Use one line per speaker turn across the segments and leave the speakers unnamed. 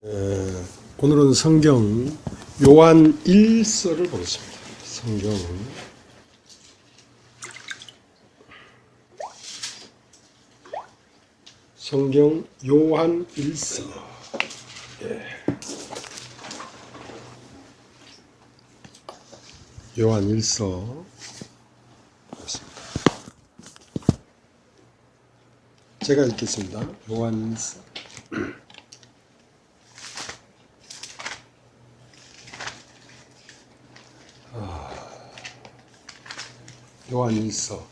오늘은 성경 요한 1서를 보겠습니다. 성경 요한 1서. 요한 1서 보겠습니다. 제가 읽겠습니다. 요한 1서. 요한 1서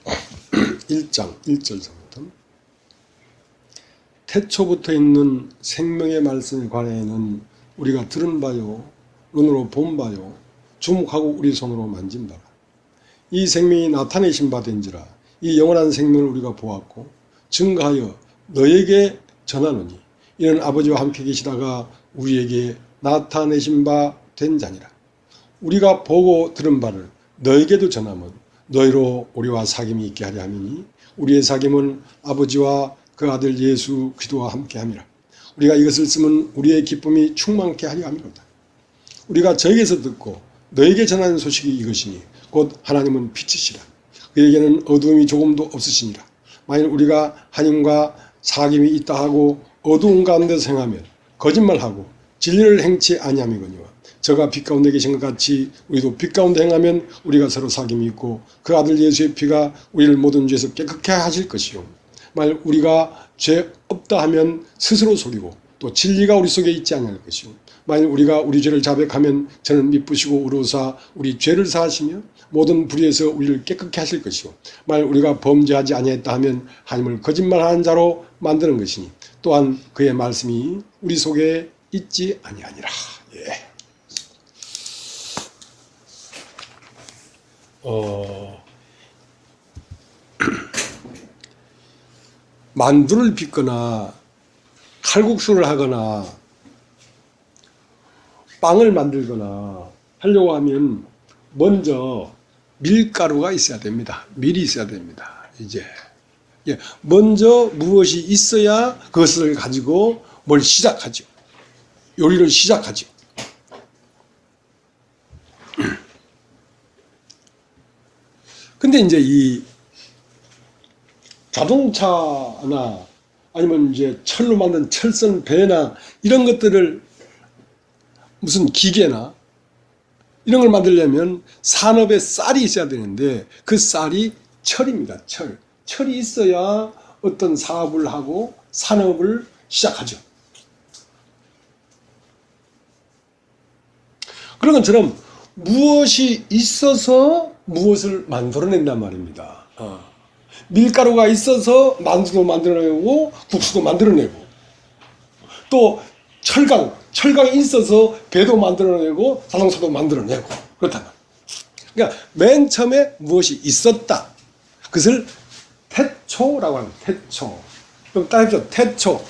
1장 1절부터 태초부터 있는 생명의 말씀에 관하여는 우리가 들은 바요 눈으로 본 바요 주목하고 우리 손으로 만진 바라. 이 생명이 나타내신 바 된지라. 이 영원한 생명을 우리가 보았고 증거하여 너에게 전하노니 이는 아버지와 함께 계시다가 우리에게 나타내신 바 된 자니라. 우리가 보고 들은 바를 너에게도 전하면 너희로 우리와 사귐이 있게 하려 함이니 우리의 사귐은 아버지와 그 아들 예수 그리스도와 함께 함이라. 우리가 이것을 쓰면 우리의 기쁨이 충만케 하려 함이로다. 우리가 저에게서 듣고 너에게 전하는 소식이 이것이니 곧 하나님은 빛이시라. 그에게는 어두움이 조금도 없으시니라. 만일 우리가 하나님과 사귐이 있다 하고 어두운 가운데서 행하면 거짓말하고 진리를 행치 아니함이거니와 저가 빛 가운데 계신 것 같이 우리도 빛 가운데 행하면 우리가 서로 사귐이 있고 그 아들 예수의 피가 우리를 모든 죄에서 깨끗게 하실 것이요 만일 우리가 죄 없다 하면 스스로 속이고 또 진리가 우리 속에 있지 아니할 것이요 만일 우리가 우리 죄를 자백하면 저는 미쁘시고 의로우사 우리 죄를 사하시며 모든 불의에서 우리를 깨끗게 하실 것이요 만일 우리가 범죄하지 아니했다 하면 하나님을 거짓말하는 자로 만드는 것이니 또한 그의 말씀이 우리 속에 있지 아니하니라. 예. 만두를 빚거나 칼국수를 하거나 빵을 만들거나 하려고 하면 먼저 밀가루가 있어야 됩니다. 밀이 있어야 됩니다. 이제 먼저 무엇이 있어야 그것을 가지고 뭘 시작하죠. 요리를 시작하죠. 근데 이제 이 자동차나 아니면 이제 철로 만든 철선 배나 이런 것들을 무슨 기계나 이런 걸 만들려면 산업에 쌀이 있어야 되는데 그 쌀이 철입니다. 철이 있어야 어떤 사업을 하고 산업을 시작하죠. 그런 것처럼 무엇이 있어서 무엇을 만들어낸단 말입니다. 밀가루가 있어서 만두도 만들어내고 국수도 만들어내고 또 철강이 있어서 배도 만들어내고 자동차도 만들어내고 그렇단 말이에요. 그러니까 맨 처음에 무엇이 있었다. 그것을 태초라고 합니다. 태초. 그럼 따라해보죠. 태초.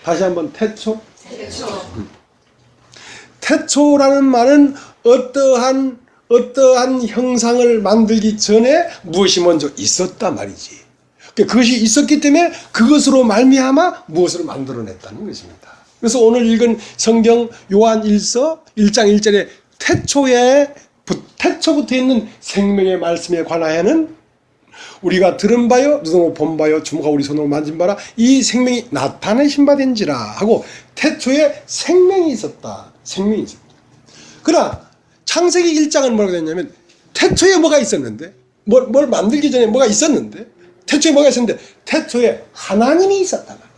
다시 한번 태초. 태초라는 말은 어떠한 형상을 만들기 전에 무엇이 먼저 있었단 말이지. 그것이 있었기 때문에 그것으로 말미암아 무엇을 만들어냈다는 것입니다. 그래서 오늘 읽은 성경 요한 1서 1장 1절에 태초부터 있는 생명의 말씀에 관하여는 우리가 들은 바요 눈으로 본 바요 주목하고 우리 손으로 만진 바라 이 생명이 나타내신 바 된지라 하고 태초에 생명이 있었다. 생명이 있었다. 그러나 창세기 1장은 뭐라고 됐냐면 태초에 뭐가 있었는데 뭘 만들기 전에 뭐가 있었는데 태초에 뭐가 있었는데 태초에 하나님이 있었단 말이에요.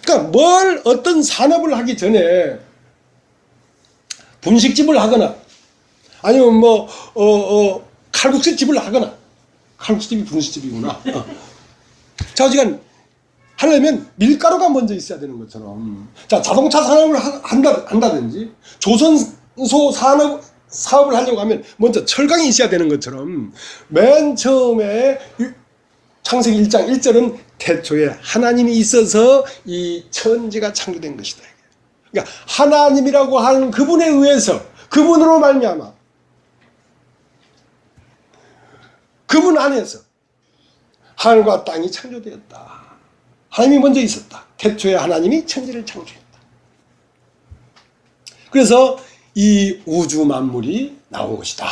그러니까 어떤 산업을 하기 전에 분식집을 하거나 아니면 칼국수집을 하거나 칼국수집이 분식집이구나. 자, 어지간 하려면 밀가루가 먼저 있어야 되는 것처럼 자 자동차 산업을 한다든지 조선소 사업을 하려고 하면 먼저 철강이 있어야 되는 것처럼 맨 처음에 창세기 1장 1절은 태초에 하나님이 있어서 이 천지가 창조된 것이다. 그러니까 하나님이라고 하는 그분에 의해서 그분으로 말미암아 그분 안에서 하늘과 땅이 창조되었다. 하나님이 먼저 있었다. 태초에 하나님이 천지를 창조했다. 그래서 이 우주 만물이 나온 것이다.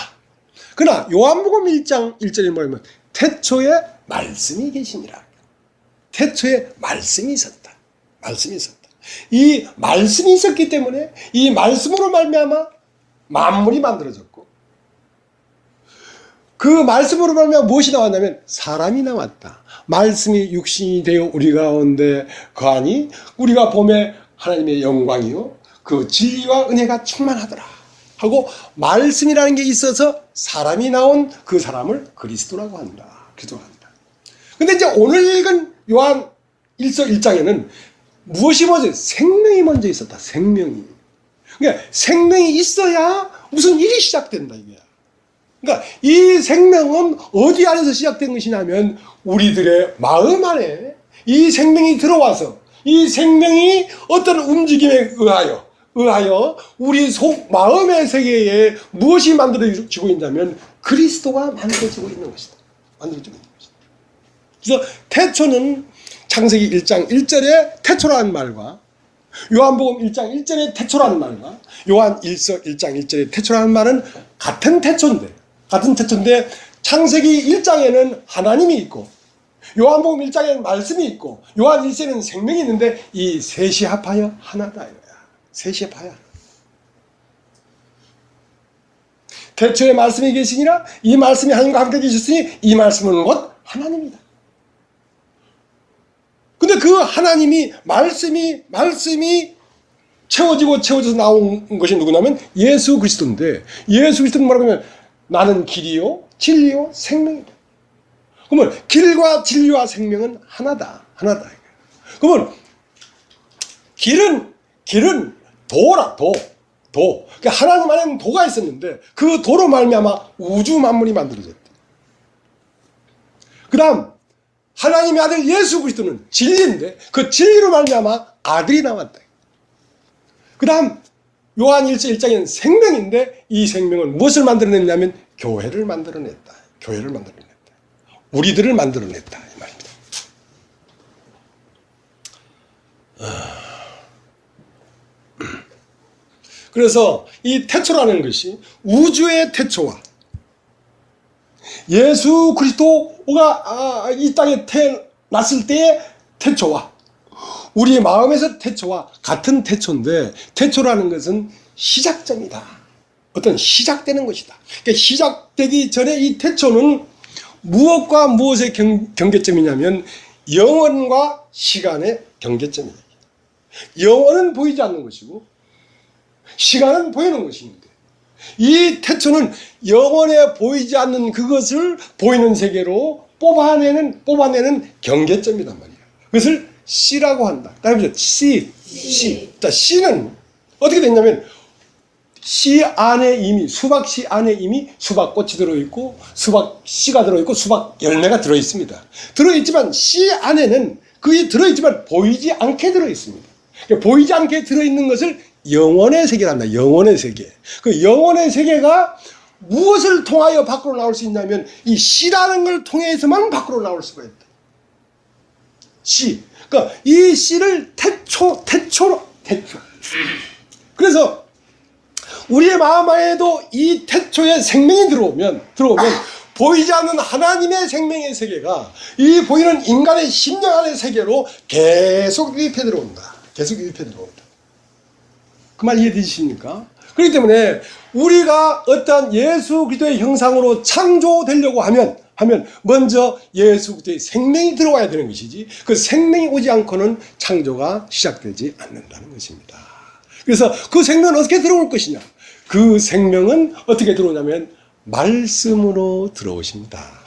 그러나 요한복음 1장 1절에 뭐냐면 태초에 말씀이 계시니라. 태초에 말씀이 있었다. 말씀이 있었다. 이 말씀이 있었기 때문에 이 말씀으로 말미암아 만물이 만들어졌고, 그 말씀으로 말미암아 무엇이 나왔냐면 사람이 나왔다. 말씀이 육신이 되어 우리 가운데 거하니 우리가 보매 하나님의 영광이요 그 진리와 은혜가 충만하더라 하고, 말씀이라는 게 있어서 사람이 나온 그 사람을 그리스도라고 한다. 그리스도라고 한다. 근데 이제 오늘 읽은 요한 1서 1장에는 무엇이 먼저? 생명이 먼저 있었다. 생명이. 그러니까 생명이 있어야 무슨 일이 시작된다 이거야. 그러니까 이 생명은 어디 안에서 시작된 것이냐면 우리들의 마음 안에 이 생명이 들어와서 이 생명이 어떤 움직임에 의하여 우리 속 마음의 세계에 무엇이 만들어지고 있냐면 그리스도가 만들어지고 있는 것이다. 만들어지고 있는 것이다. 그래서 태초는 창세기 1장 1절에 태초라는 말과 요한복음 1장 1절에 태초라는 말과 요한 1서 1장 1절에 태초라는 말은 같은 태초인데 창세기 1장에는 하나님이 있고 요한복음 1장에는 말씀이 있고 요한 1서에는 생명이 있는데 이 셋이 합하여 하나다 이거야. 셋이 합하여. 태초에 말씀이 계시니라. 이 말씀이 하나님과 함께 계셨으니 이 말씀은 곧 하나님이다. 근데 그 하나님이 말씀이 채워져서 나온 것이 누구냐면 예수 그리스도인데, 예수 그리스도는 뭐라고 하면 나는 길이요 진리요 생명이다. 그러면 길과 진리와 생명은 하나다. 그러면 길은 도라. 그러니까 하나님 안에는 도가 있었는데 그 도로 말미암아 우주 만물이 만들어졌다. 그 다음 하나님의 아들 예수 그리스도는 진리인데 그 진리로 말미암아 아들이 나왔다. 그 다음 요한 1서 1장에는 생명인데 이 생명은 무엇을 만들어냈냐면 교회를 만들어냈다. 우리들을 만들어냈다 이 말입니다. 그래서 이 태초라는 것이 우주의 태초와 예수 그리스도가 이 땅에 태어났을 때의 태초와 우리의 마음에서 태초와 같은 태초인데, 태초라는 것은 시작점이다. 어떤 시작되는 것이다. 그러니까 시작되기 전에 이 태초는 무엇과 무엇의 경계점이냐면 영원과 시간의 경계점이다. 영원은 보이지 않는 것이고 시간은 보이는 것인데, 이 태초는 영원에 보이지 않는 그것을 보이는 세계로 뽑아내는 경계점이란 말이야. 그것을 씨라고 한다. 따라해보죠. 씨. 자, 씨는 어떻게 됐냐면 씨 안에 이미 수박씨 안에 이미 수박꽃이 들어있고 수박씨가 들어있고 수박 열매가 들어있습니다. 들어있지만 씨 안에는 그게 들어있지만 보이지 않게 들어있습니다. 그러니까 보이지 않게 들어있는 것을 영혼의 세계란다. 영혼의 세계. 그 영혼의 세계가 무엇을 통하여 밖으로 나올 수 있냐면 이 씨라는 걸 통해서만 밖으로 나올 수가 있다. 씨. 그러니까 이 씨를 태초로. 그래서 우리의 마음 안에도 이 태초에 생명이 들어오면 보이지 않는 하나님의 생명의 세계가 이 보이는 인간의 심령 안의 세계로 계속 유입해 들어온다. 그 말 이해되십니까? 그렇기 때문에 우리가 어떠한 예수 그리스도의 형상으로 창조되려고 하면 먼저 예수 그리스도의 생명이 들어와야 되는 것이지, 그 생명이 오지 않고는 창조가 시작되지 않는다는 것입니다. 그래서 그 생명은 어떻게 들어올 것이냐? 그 생명은 어떻게 들어오냐면 말씀으로 들어오십니다.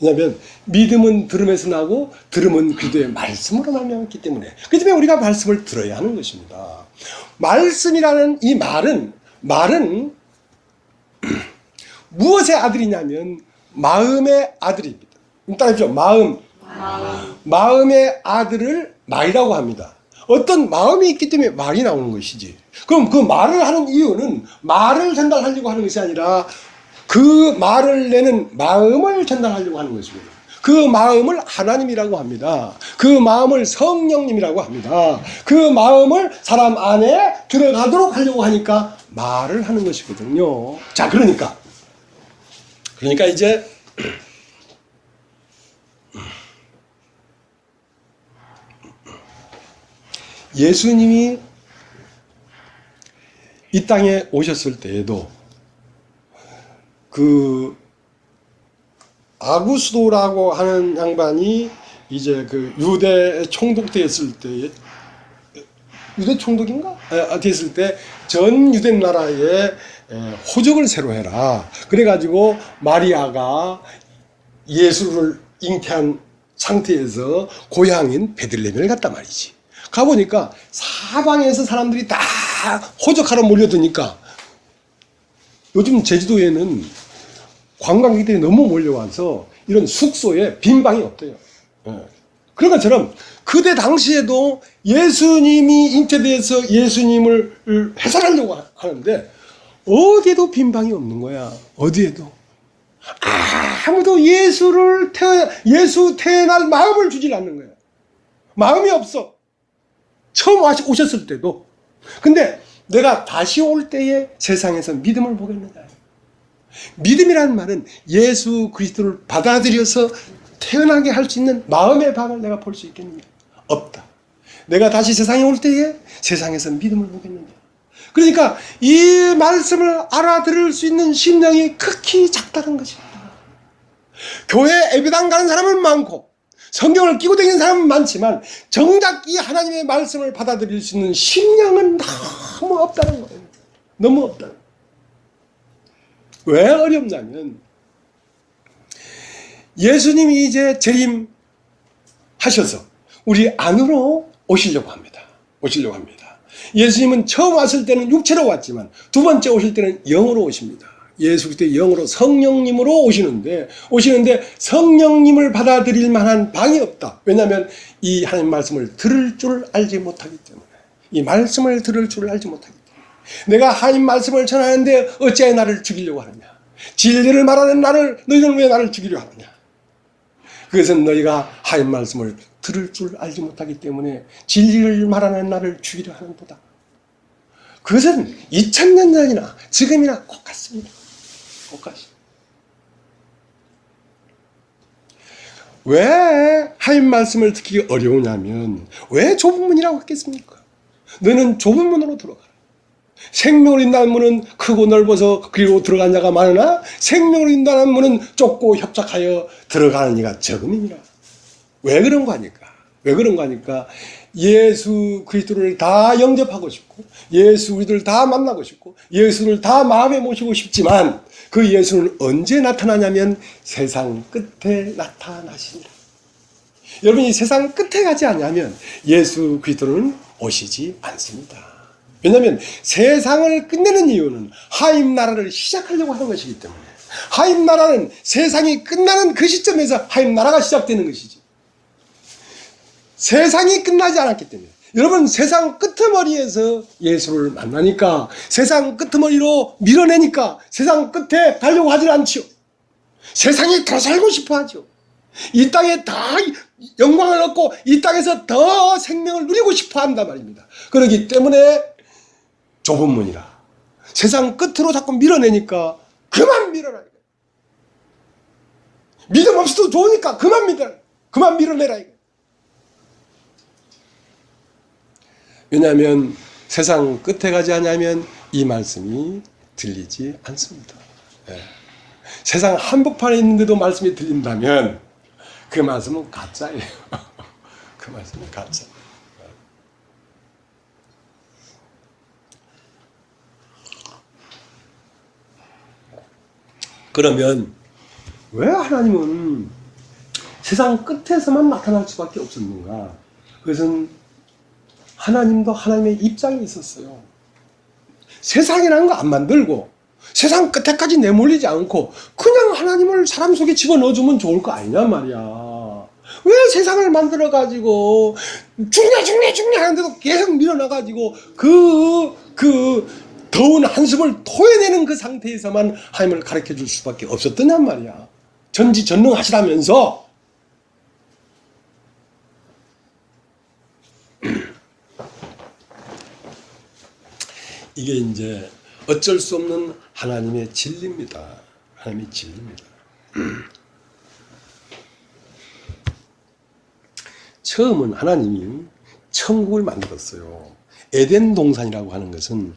왜냐하면 믿음은 들음에서 나고 들음은 그리스도의 말씀으로 말미암았기 때문에, 그 때문에 우리가 말씀을 들어야 하는 것입니다. 말씀이라는 이 말은 무엇의 아들이냐면 마음의 아들입니다. 따라해보죠. 마음의 아들을 말이라고 합니다. 어떤 마음이 있기 때문에 말이 나오는 것이지. 그럼 그 말을 하는 이유는 말을 전달하려고 하는 것이 아니라 그 말을 내는 마음을 전달하려고 하는 것입니다. 그 마음을 하나님이라고 합니다. 그 마음을 성령님이라고 합니다. 그 마음을 사람 안에 들어가도록 하려고 하니까 말을 하는 것이거든요. 자, 그러니까 이제 예수님이 이 땅에 오셨을 때에도 그 아구스도라고 하는 양반이 이제 그 유대 총독되었을 때, 유대 총독인가? 됐을 때 전 유대 나라에 호적을 새로 해라. 그래가지고 마리아가 예수를 잉태한 상태에서 고향인 베들레헴을 갔단 말이지. 가보니까 사방에서 사람들이 다 호적하러 몰려드니까 요즘 제주도에는 관광객들이 너무 몰려와서 이런 숙소에 빈 방이 없대요. 그런 것처럼 그때 당시에도 예수님이 잉태돼서 예수님을 해산하려고 하는데 어디에도 빈 방이 없는 거야. 어디에도. 아무도 예수 태어날 마음을 주질 않는 거야. 마음이 없어. 처음 오셨을 때도. 근데 내가 다시 올 때에 세상에서 믿음을 보겠느냐. 믿음이라는 말은 예수 그리스도를 받아들여서 태어나게 할 수 있는 마음의 방을 내가 볼 수 있겠느냐? 없다. 내가 다시 세상에 올 때에 세상에서 믿음을 보겠느냐? 그러니까 이 말씀을 알아들을 수 있는 심령이 극히 작다는 것입니다. 교회 예배당 가는 사람은 많고 성경을 끼고 다니는 사람은 많지만 정작 이 하나님의 말씀을 받아들일 수 있는 심령은 너무 없다는 거예요. 너무 없다. 왜 어렵냐면 예수님이 이제 재림하셔서 우리 안으로 오시려고 합니다. 예수님은 처음 왔을 때는 육체로 왔지만 두 번째 오실 때는 영으로 오십니다. 예수 그리스도의 영으로 성령님으로 오시는데 성령님을 받아들일 만한 방이 없다. 왜냐하면 이 하나님 말씀을 들을 줄 알지 못하기 때문에. 이 말씀을 들을 줄 알지 못하기 때문에. 내가 하나님 말씀을 전하는데 어찌하여 나를 죽이려고 하느냐. 진리를 말하는 너희는 왜 나를 죽이려 하느냐. 그것은 너희가 하나님 말씀을 들을 줄 알지 못하기 때문에 진리를 말하는 나를 죽이려 하는도다. 그것은 2000년 전이나 지금이나 똑같습니다. 왜 하나님 말씀을 듣기 어려우냐면 왜 좁은 문이라고 했겠습니까? 너는 좁은 문으로 들어가라. 생명을 인도하는 문은 크고 넓어서 그리로 들어간 자가 많으나 생명을 인도하는 문은 좁고 협착하여 들어가는 이가 적음이니라. 왜 그런 거 하니까 예수 그리스도를 다 영접하고 싶고 예수 그리스도를 다 만나고 싶고 예수를 다 마음에 모시고 싶지만 그 예수는 언제 나타나냐면 세상 끝에 나타나시니라. 여러분이 세상 끝에 가지 않냐면 예수 그리스도는 오시지 않습니다. 왜냐하면 세상을 끝내는 이유는 하나님 나라를 시작하려고 하는 것이기 때문에 하나님 나라는 세상이 끝나는 그 시점에서 하나님 나라가 시작되는 것이지 세상이 끝나지 않았기 때문에 여러분 세상 끄트머리에서 예수를 만나니까 세상 끄트머리로 밀어내니까 세상 끝에 가려고 하질 않지요. 세상에 더 살고 싶어 하죠. 이 땅에 다 영광을 얻고 이 땅에서 더 생명을 누리고 싶어 한단 말입니다. 그렇기 때문에 좁은 문이라 세상 끝으로 자꾸 밀어내니까 그만 밀어라. 믿음 없이도 좋으니까 그만 밀어내라. 왜냐하면 세상 끝에 가지 않으면 이 말씀이 들리지 않습니다. 세상 한복판에 있는데도 말씀이 들린다면 그 말씀은 가짜예요. 그 말씀은 가짜. 그러면 왜 하나님은 세상 끝에서만 나타날 수밖에 없었는가? 그것은 하나님도 하나님의 입장이 있었어요. 세상이라는 거 안 만들고 세상 끝에까지 내몰리지 않고 그냥 하나님을 사람 속에 집어넣어주면 좋을 거 아니냐 말이야. 왜 세상을 만들어가지고 죽냐 하는데도 계속 밀어놔가지고 그 더운 한숨을 토해내는 그 상태에서만 하나님을 가르쳐줄 수밖에 없었더냔 말이야. 전지전능하시라면서 이게 이제 어쩔 수 없는 하나님의 진리입니다. 하나님의 진리입니다. 처음은 하나님이 천국을 만들었어요. 에덴 동산이라고 하는 것은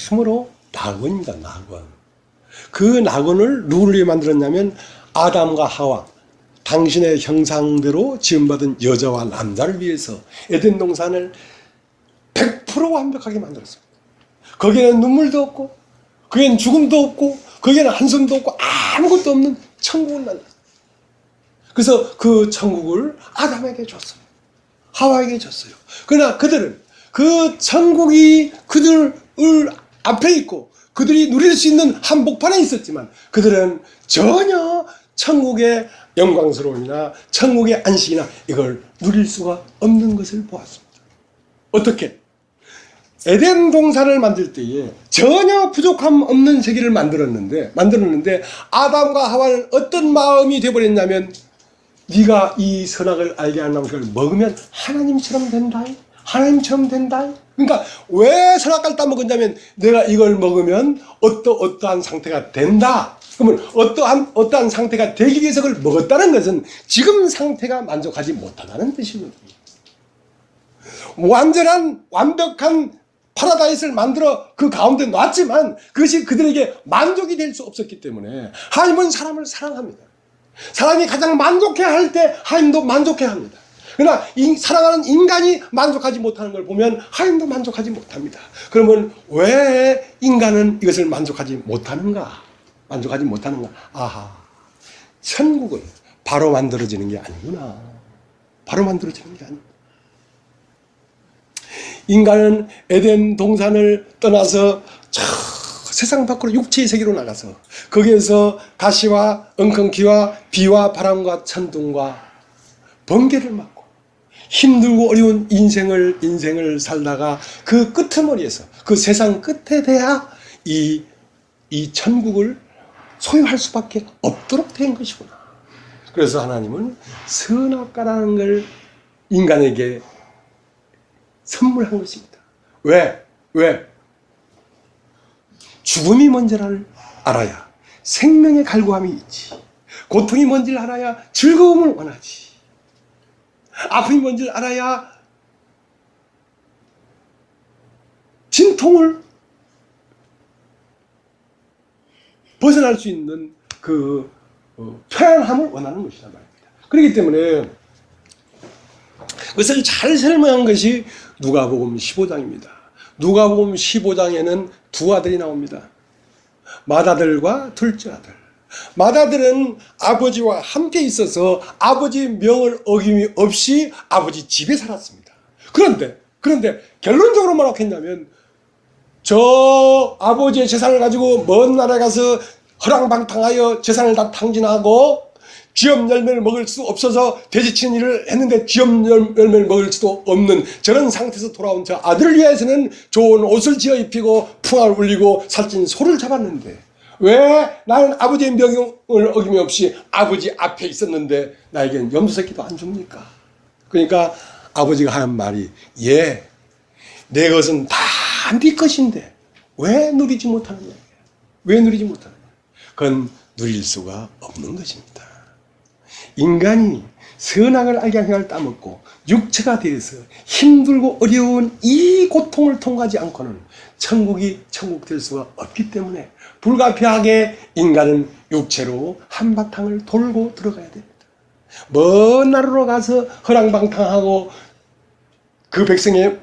참으로 낙원입니다. 낙원. 그 낙원을 누구를 위해 만들었냐면 아담과 하와, 당신의 형상대로 지음받은 여자와 남자를 위해서 에덴 동산을 100% 완벽하게 만들었습니다. 거기에는 눈물도 없고, 거기에는 죽음도 없고, 거기에는 한숨도 없고, 아무것도 없는 천국을 만들었어요. 그래서 그 천국을 아담에게 줬어요. 하와에게 줬어요. 그러나 그들은 그 천국이 그들 앞에 있고 그들이 누릴 수 있는 한복판에 있었지만 그들은 전혀 천국의 영광스러움이나 천국의 안식이나 이걸 누릴 수가 없는 것을 보았습니다. 어떻게? 에덴 동산을 만들 때에 전혀 부족함 없는 세계를 만들었는데 아담과 하와는 어떤 마음이 되어버렸냐면 네가 이 선악을 알게 하는 것을 먹으면 하나님처럼 된다. 하나님처럼 된다. 그러니까 왜 선악과를 따먹었냐면 내가 이걸 먹으면 어떠한 상태가 된다. 그러면 어떠한 상태가 되기 위해서 그걸 먹었다는 것은 지금 상태가 만족하지 못하다는 뜻이거든요. 완벽한 파라다이스를 만들어 그 가운데 놨지만 그것이 그들에게 만족이 될 수 없었기 때문에 하나님은 사람을 사랑합니다. 사람이 가장 만족해야 할 때 하나님도 만족해야 합니다. 그러나 사랑하는 인간이 만족하지 못하는 걸 보면 하나님도 만족하지 못합니다. 그러면 왜 인간은 이것을 만족하지 못하는가? 아하, 천국은 바로 만들어지는 게 아니구나. 바로 만들어지는 게 아니구나. 인간은 에덴 동산을 떠나서 세상 밖으로 육체의 세계로 나가서 거기에서 가시와 엉겅퀴와 비와 바람과 천둥과 번개를 맞고 힘들고 어려운 인생을 살다가 그 끄트머리에서 그 세상 끝에 돼야 이 천국을 소유할 수밖에 없도록 된 것이구나. 그래서 하나님은 선악과라는 걸 인간에게 선물한 것입니다. 왜? 죽음이 뭔지를 알아야 생명의 갈구함이 있지. 고통이 뭔지를 알아야 즐거움을 원하지. 아픔이 뭔지를 알아야 진통을 벗어날 수 있는 그 편안함을 원하는 것이란 말입니다. 그렇기 때문에 그것을 잘 설명한 것이 누가복음 15장입니다. 누가복음 15장에는 두 아들이 나옵니다. 맏아들과 둘째 아들. 맏아들은 아버지와 함께 있어서 아버지의 명을 어김이 없이 아버지 집에 살았습니다. 그런데 결론적으로 뭐라고 했냐면 저 아버지의 재산을 가지고 먼 나라에 가서 허랑방탕하여 재산을 다 탕진하고 쥐업 열매를 먹을 수 없어서 돼지치는 일을 했는데 쥐업 열매를 먹을 수도 없는 저런 상태에서 돌아온 저 아들을 위해서는 좋은 옷을 지어 입히고 풍화를 울리고 살찐 소를 잡았는데 왜 나는 아버지의 명령을 어김없이 아버지 앞에 있었는데 나에겐 염소새끼도 안 줍니까? 그러니까 아버지가 하는 말이 내 것은 다 네 것인데 왜 누리지 못하느냐? 그건 누릴 수가 없는 것입니다. 인간이 선악을 알게 하는 걸 따먹고 육체가 되어서 힘들고 어려운 이 고통을 통과하지 않고는 천국이 천국 될 수가 없기 때문에 불가피하게 인간은 육체로 한바탕을 돌고 들어가야 됩니다. 먼 나라로 가서 허랑방탕하고 그 백성에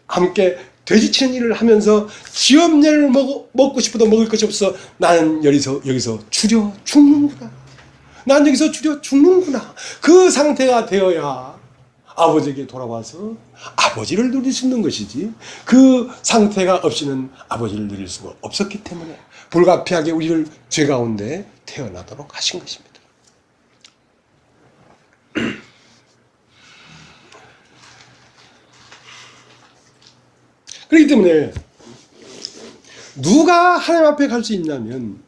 함께 돼지치는 일을 하면서 지엄열을 먹고 싶어도 먹을 것이 없어 나는 여기서 추려 죽는구나. 난 여기서 추려 죽는구나. 그 상태가 되어야 아버지에게 돌아와서 아버지를 누릴 수 있는 것이지 그 상태가 없이는 아버지를 누릴 수가 없었기 때문에 불가피하게 우리를 죄 가운데 태어나도록 하신 것입니다. 그렇기 때문에 누가 하나님 앞에 갈 수 있냐면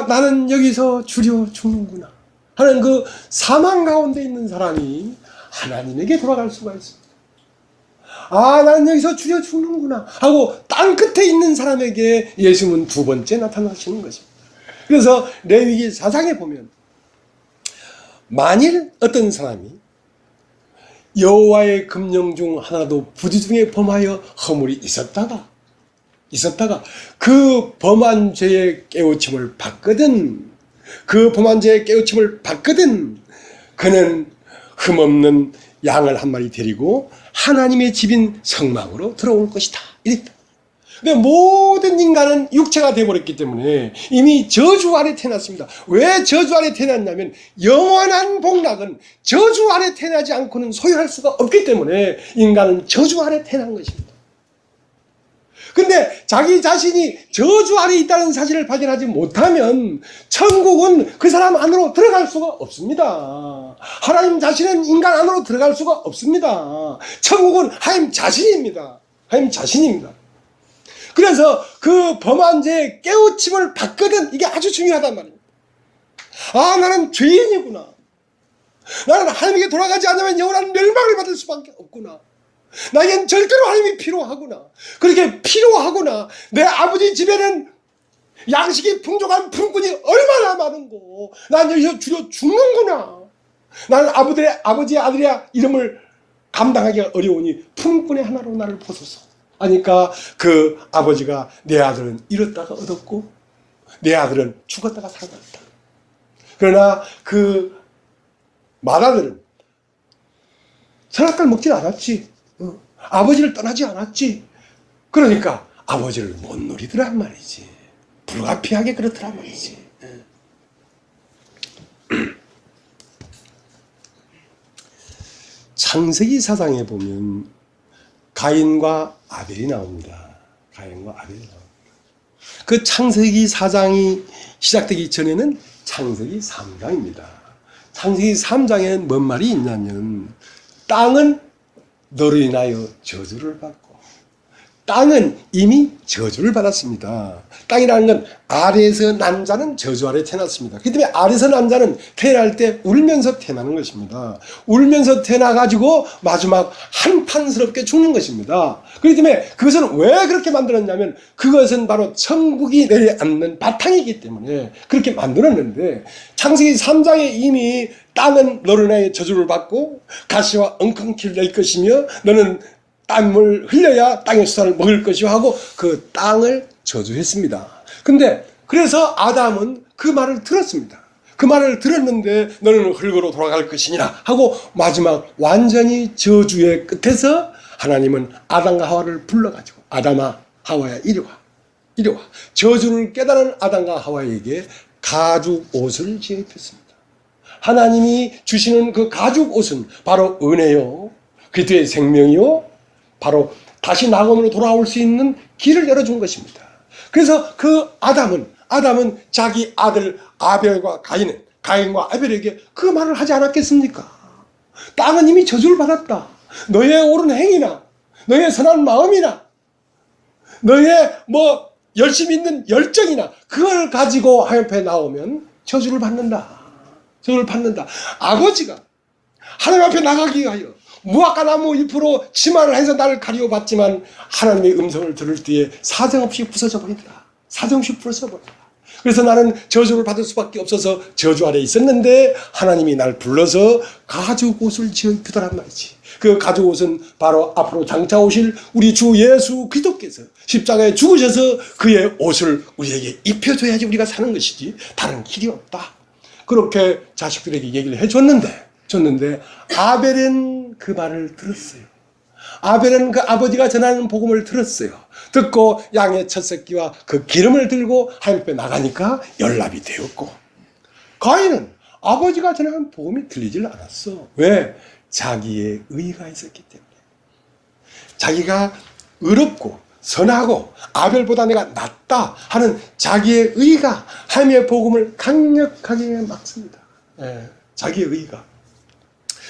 나는 여기서 주려 죽는구나 하는 그 사망 가운데 있는 사람이 하나님에게 돌아갈 수가 있습니다. 아, 나는 여기서 죽여 죽는구나 하고 땅 끝에 있는 사람에게 예수님은 두 번째 나타나시는 것입니다. 그래서 레위기 4장에 보면 만일 어떤 사람이 여호와의 금령 중 하나도 부지 중에 범하여 허물이 있었다가 그 범한 죄의 깨우침을 받거든, 그 범한 죄의 깨우침을 받거든 그는 흠없는 양을 한 마리 데리고 하나님의 집인 성막으로 들어올 것이다 이랬다. 근데 모든 인간은 육체가 되어버렸기 때문에 이미 저주 아래 태어났습니다. 왜 저주 아래 태어났냐면 영원한 복락은 저주 아래 태어나지 않고는 소유할 수가 없기 때문에 인간은 저주 아래 태어난 것입니다. 근데 자기 자신이 저주 아래 있다는 사실을 발견하지 못하면 천국은 그 사람 안으로 들어갈 수가 없습니다. 하나님 자신은 인간 안으로 들어갈 수가 없습니다. 천국은 하나님 자신입니다. 하나님 자신입니다. 그래서 그 범한 죄의 깨우침을 받거든, 이게 아주 중요하단 말입니다. 아, 나는 죄인이구나. 나는 하나님에게 돌아가지 않으면 영원한 멸망을 받을 수밖에 없구나. 나에겐 절대로 하나님이 필요하구나. 그렇게 필요하구나. 내 아버지 집에는 양식이 풍족한 품꾼이 얼마나 많은고 난 여기서 죽여 죽는구나. 나는 아버지의 아들이야 이름을 감당하기가 어려우니 품꾼의 하나로 나를 보소서 하니까 그 아버지가 내 아들은 잃었다가 얻었고 내 아들은 죽었다가 살아났다. 그러나 그 맏아들은 선악과를 먹지 않았지. 아버지를 떠나지 않았지. 그러니까 아버지를 못 누리더란 말이지. 불가피하게 그렇더란 말이지. 창세기 4장에 보면 가인과 아벨이 나옵니다. 가인과 아벨이 나옵니다. 그 창세기 4장이 시작되기 전에는 창세기 3장입니다. 창세기 3장에는 뭔 말이 있냐면 땅은 너로 인하여 저주를 받고, 땅은 이미 저주를 받았습니다. 땅이라는 건 아래에서 난 자는 저주 아래 태어났습니다. 그렇기 때문에 아래에서 난 자는 태어날 때 울면서 태어나는 것입니다. 울면서 태어나가지고 마지막 한판스럽게 죽는 것입니다. 그렇기 때문에 그것은 왜 그렇게 만들었냐면 그것은 바로 천국이 내려앉는 바탕이기 때문에 그렇게 만들었는데, 창세기 3장에 이미 땅은 너로 인하여 저주를 받고 가시와 엉겅퀴를 낼 것이며 너는 땀을 흘려야 땅의 수산을 먹을 것이요 하고 그 땅을 저주했습니다. 근데 그래서 아담은 그 말을 들었습니다. 그 말을 들었는데 너는 흙으로 돌아갈 것이니라 하고 마지막 완전히 저주의 끝에서 하나님은 아담과 하와를 불러가지고 아담아 하와야 이리 와. 저주를 깨달은 아담과 하와에게 가죽 옷을 지어입혔습니다. 하나님이 주시는 그 가죽 옷은 바로 은혜요, 그리스도의 생명이요, 바로 다시 낙원으로 돌아올 수 있는 길을 열어준 것입니다. 그래서 그 아담은 자기 아들 아벨과 가인과 아벨에게 그 말을 하지 않았겠습니까? 땅은 이미 저주를 받았다. 너의 옳은 행위나 너의 선한 마음이나 너의 열심히 있는 열정이나 그걸 가지고 하나님 앞에 나오면 저주를 받는다. 아버지가 하나님 앞에 나가기 위하여 무화과 나무 잎으로 치마를 해서 나를 가리워봤지만 하나님의 음성을 들을 때에 사정없이 부서져 버리더라. 그래서 나는 저주를 받을 수밖에 없어서 저주 아래 있었는데 하나님이 날 불러서 가죽 옷을 지어 입히더란 말이지. 그 가죽 옷은 바로 앞으로 장차 오실 우리 주 예수 그리스도께서 십자가에 죽으셔서 그의 옷을 우리에게 입혀줘야지 우리가 사는 것이지 다른 길이 없다. 그렇게 자식들에게 얘기를 해줬는데 아벨은 그 말을 들었어요. 아벨은 그 아버지가 전하는 복음을 들었어요. 듣고 양의 첫 새끼와 그 기름을 들고 하나님 앞에 나가니까 연락이 되었고, 가인은 아버지가 전하는 복음이 들리질 않았어. 왜? 자기의 의가 있었기 때문에. 자기가 의롭고 선하고 아벨보다 내가 낫다 하는 자기의 의가 하나님의 복음을 강력하게 막습니다. 자기의 의가.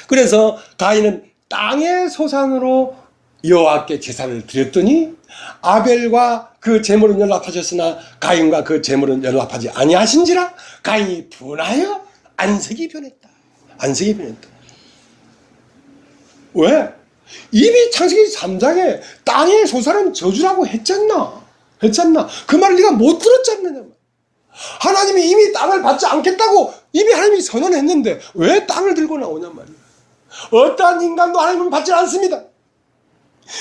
그래서 가인은 땅의 소산으로 여호와께 제사를 드렸더니 아벨과 그 제물은 연락하셨으나 가인과 그 제물은 연락하지 아니하신지라 가인이 분하여 안색이 변했다. 왜? 이미 창세기 3장에 땅의 소산은 저주라고 했잖나. 그 말을 네가 못 들었지 않느냐. 하나님이 이미 땅을 받지 않겠다고 이미 하나님이 선언했는데 왜 땅을 들고 나오냔 말이야. 어떠한 인간도 하나님은 받지 않습니다.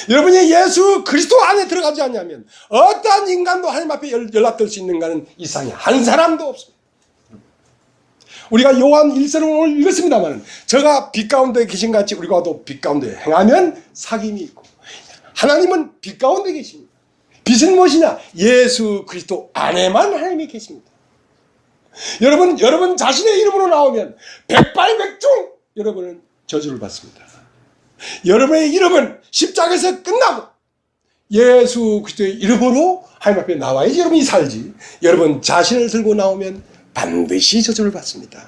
여러분이 예수 그리스도 안에 들어가지 않냐면 어떠한 인간도 하나님 앞에 연락될 수 있는가는 이 세상에 한 사람도 없습니다. 우리가 요한 1서를 오늘 읽었습니다만 저가 빛 가운데 계신 같이 우리가도 빛 가운데 행하면 사귐이 있고 하나님은 빛 가운데 계십니다. 빛은 무엇이냐? 예수 그리스도 안에만 하나님이 계십니다. 여러분 자신의 이름으로 나오면 백발백중 여러분은 저주를 받습니다. 여러분의 이름은 십자가에서 끝나고 예수 그리스도의 이름으로 하나님 앞에 나와야지 여러분이 살지. 여러분 자신을 들고 나오면 반드시 저주를 받습니다.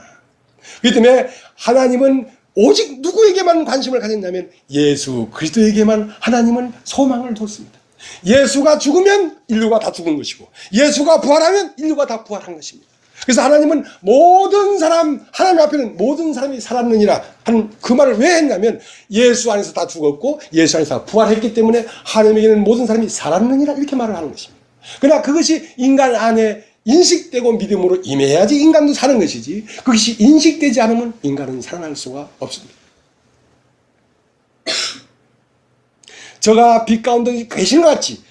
그렇기 때문에 하나님은 오직 누구에게만 관심을 가졌냐면 예수 그리스도에게만 하나님은 소망을 뒀습니다. 예수가 죽으면 인류가 다 죽은 것이고 예수가 부활하면 인류가 다 부활한 것입니다. 그래서 하나님은 모든 사람, 하나님 앞에는 모든 사람이 살았느니라 하는 그 말을 왜 했냐면 예수 안에서 다 죽었고 예수 안에서 다 부활했기 때문에 하나님에게는 모든 사람이 살았느니라 이렇게 말을 하는 것입니다. 그러나 그것이 인간 안에 인식되고 믿음으로 임해야지 인간도 사는 것이지 그것이 인식되지 않으면 인간은 살아날 수가 없습니다. 저가 빛 가운데 계신 것 같이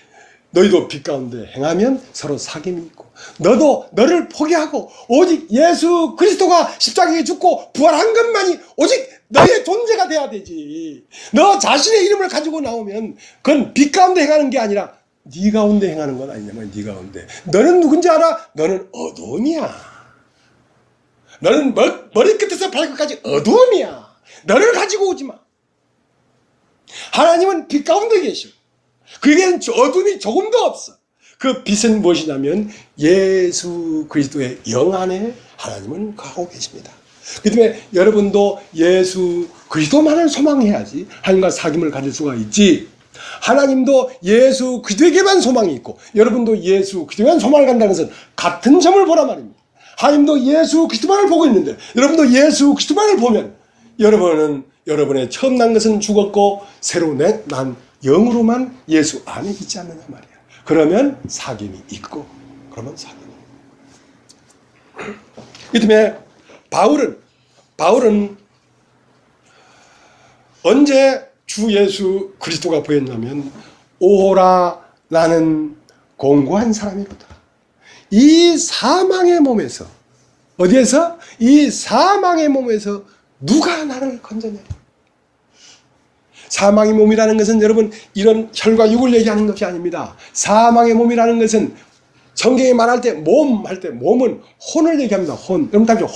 너희도 빛 가운데 행하면 서로 사귐이 있고 너도 너를 포기하고 오직 예수 그리스도가 십자가에 죽고 부활한 것만이 오직 너의 존재가 돼야 되지. 너 자신의 이름을 가지고 나오면 그건 빛 가운데 행하는 게 아니라 네 가운데 행하는 건 아니냐면 네 가운데. 너는 누군지 알아? 너는 어두움이야. 너는 머리끝에서 발끝까지 어두움이야. 너를 가지고 오지 마. 하나님은 빛 가운데 계셔. 그에게는 어둠이 조금도 없어. 그 빛은 무엇이냐면 예수 그리스도의 영 안에 하나님은 거하고 계십니다. 그렇기 때문에 여러분도 예수 그리스도만을 소망해야지 하나님과 사귐을 가질 수가 있지. 하나님도 예수 그리스도에게만 소망이 있고 여러분도 예수 그리스도에게만 소망을 간다는 것은 같은 점을 보란 말입니다. 하나님도 예수 그리스도만을 보고 있는데 여러분도 예수 그리스도만을 보면 여러분은 여러분의 처음 난 것은 죽었고 새로 난 영으로만 예수 안에 있지 않느냐 말이야. 그러면 사귐이 있고 그러면 사귐이 있고. 이 때문에 바울은 언제 주 예수 그리스도가 보였냐면 오라 나는 공고한 사람이로다. 이 사망의 몸에서 어디에서? 이 사망의 몸에서 누가 나를 건져내리? 사망의 몸이라는 것은 여러분 이런 혈과 육을 얘기하는 것이 아닙니다. 사망의 몸이라는 것은 성경에 말할 때 몸 할 때 몸은 혼을 얘기합니다. 혼. 여러분 답죠?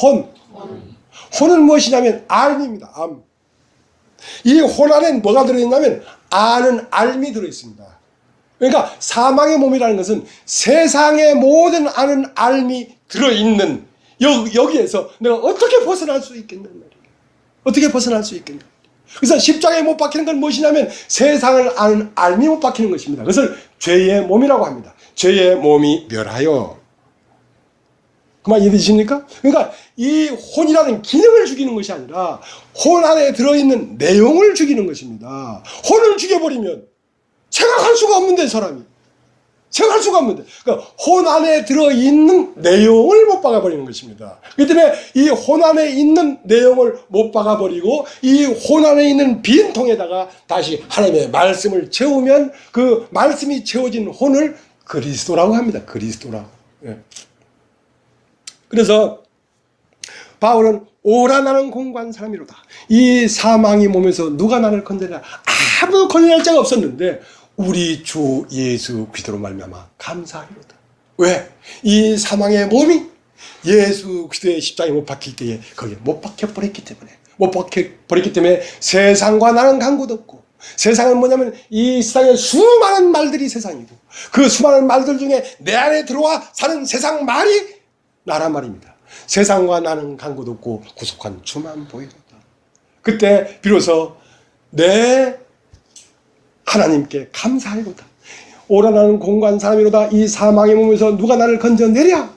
혼은 무엇이냐면 알입니다. 암. 이 혼 안에 뭐가 들어있냐면 아는 알미 들어있습니다. 그러니까 사망의 몸이라는 것은 세상의 모든 아는 알미 들어있는 여기에서 내가 어떻게 벗어날 수 있겠냐 말이에요. 어떻게 벗어날 수 있겠냐. 그래서 십자가에 못 박히는 건 무엇이냐면 세상을 아는 알미 못 박히는 것입니다. 그것을 죄의 몸이라고 합니다. 죄의 몸이 멸하여. 그 말 이해되십니까? 그러니까 이 혼이라는 기능을 죽이는 것이 아니라 혼 안에 들어있는 내용을 죽이는 것입니다. 혼을 죽여버리면 생각할 수가 없는데 사람이. 생각할 수가 없는데. 그러니까 혼 안에 들어있는 내용을 못 박아버리는 것입니다. 그렇기 때문에 이 혼 안에 있는 내용을 못 박아버리고 이 혼 안에 있는 빈 통에다가 다시 하나님의 말씀을 채우면 그 말씀이 채워진 혼을 그리스도라고 합니다. 그리스도라고. 예. 그래서 바울은 오라 나는 공고한 사람이로다. 이 사망의 몸에서 누가 나를 건져내라. 아무도 건져낼 자가 없었는데 우리 주 예수 그리스도로 말미암아 감사하리로다. 왜? 이 사망의 몸이 예수 그리스도의 십자가에 못 박힐 때에 거기에 못 박혀버렸기 때문에 세상과 나는 간구도 없고 세상은 뭐냐면 이 세상에 수많은 말들이 세상이고 그 수많은 말들 중에 내 안에 들어와 사는 세상 말이 나란 말입니다. 세상과 나는 간구도 없고 구속한 주만 보이도다. 그때 비로소 내 하나님께 감사하리로다. 오라 나는 공고한 사람이로다. 이 사망의 몸에서 누가 나를 건져내랴?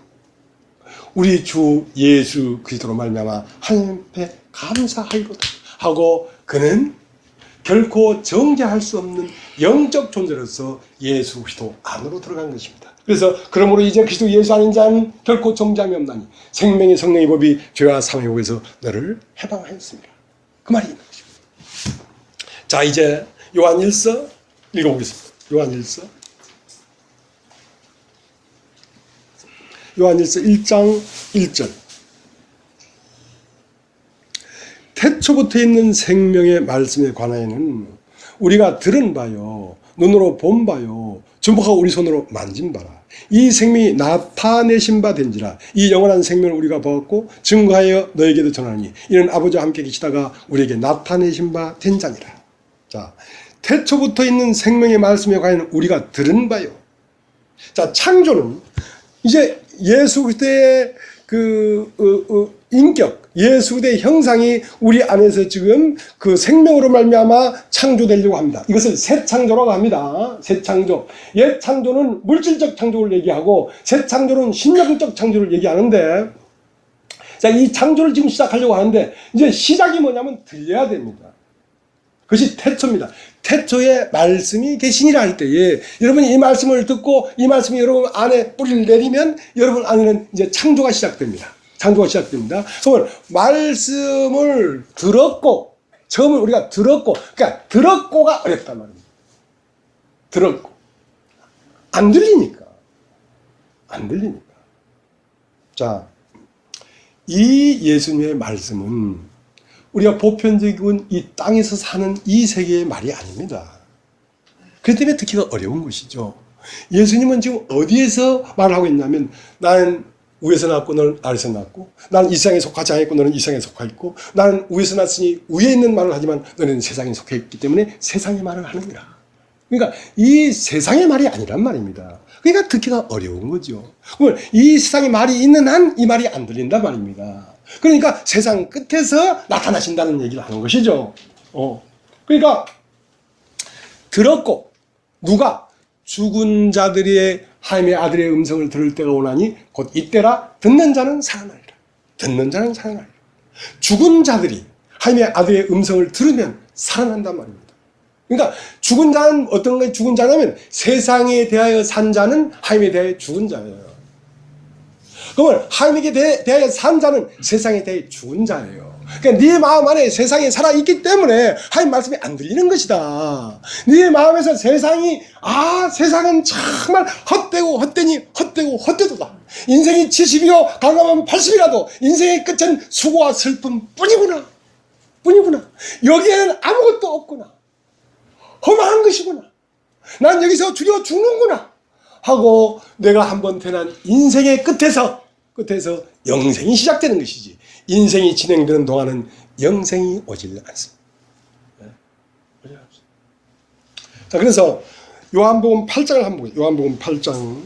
우리 주 예수 그리스도로 말미암아 하나님 앞에 감사하리로다 하고 그는 결코 정죄할 수 없는 영적 존재로서 예수 그리스도 안으로 들어간 것입니다. 그래서 그러므로 이제 그리스도 예수 아닌 자는 결코 정죄함이 없나니 생명의 성령의 법이 죄와 사망의 법에서 너를 해방하였습니다. 그 말이 있는 것입니다. 자, 이제 요한일서 읽어보겠습니다. 요한일서 1장 1절. 태초부터 있는 생명의 말씀에 관하여는 우리가 들은 바요, 눈으로 본 바요, 주목하고 우리 손으로 만진 바라. 이 생명이 나타내신 바 된지라. 이 영원한 생명을 우리가 보았고 증거하여 너에게도 전하니 이는 아버지와 함께 계시다가 우리에게 나타내신 바 된 자니라. 자, 태초부터 있는 생명의 말씀에 관하여는 우리가 들은 바요. 자, 창조는 이제 예수 그리스도의 인격, 예수 그리스도의 형상이 우리 안에서 지금 그 생명으로 말미암아 창조되려고 합니다. 이것을 새 창조라고 합니다. 새 창조. 옛 창조는 물질적 창조를 얘기하고 새 창조는 심령적 창조를 얘기하는데, 자, 이 창조를 지금 시작하려고 하는데 이제 시작이 뭐냐면 들려야 됩니다. 그것이 태초입니다. 태초에 말씀이 계시니라 할 때에 여러분이 이 말씀을 듣고 이 말씀이 여러분 안에 뿌리를 내리면 여러분 안에는 이제 창조가 시작됩니다. 창조가 시작됩니다. 그러면 말씀을 들었고, 처음에 우리가 들었고, 그러니까 들었고가 어렵단 말입니다. 들었고. 안 들리니까. 자, 이 예수님의 말씀은 우리가 보편적인 이 땅에서 사는 이 세계의 말이 아닙니다. 그렇기 때문에 듣기가 어려운 것이죠. 예수님은 지금 어디에서 말을 하고 있냐면, 나는 위에서 났고 너는 아래에서 났고, 나는 이 세상에 속하지 않았고 너는 이 세상에 속하 있고, 나는 위에서 났으니 위에 있는 말을 하지만 너는 세상에 속해 있기 때문에 세상의 말을 하는 거야. 그러니까 이 세상의 말이 아니란 말입니다. 그러니까 듣기가 어려운 거죠. 그러면 이 세상의 말이 있는 한 이 말이 안 들린단 말입니다. 그러니까 세상 끝에서 나타나신다는 얘기를 하는 것이죠. 그러니까 들었고, 누가 죽은 자들의 하나님의 아들의 음성을 들을 때가 오나니 곧 이때라. 듣는 자는 살아나리라. 죽은 자들이 하나님의 아들의 음성을 들으면 살아난단 말입니다. 그러니까 죽은 자는 어떤 게 죽은 자냐면 세상에 대하여 산 자는 하나님에 대하여 죽은 자예요. 그러면 하나님에게 대하여 산 자는 세상에 대해 죽은 자예요. 그러니까 네 마음 안에 세상이 살아있기 때문에 하나님 말씀이 안 들리는 것이다. 네 마음에서 세상은 정말 헛되도다. 인생이 70이요 강하면 80이라도 인생의 끝은 수고와 슬픔 뿐이구나. 여기에는 아무것도 없구나. 험한 것이구나. 난 여기서 죽는구나 하고 내가 한번 태어난 인생의 끝에서 영생이 시작되는 것이지, 인생이 진행되는 동안은 영생이 오질 않습니다. 자, 그래서 요한복음 8장을 한번 보겠습니다. 요한복음 8장.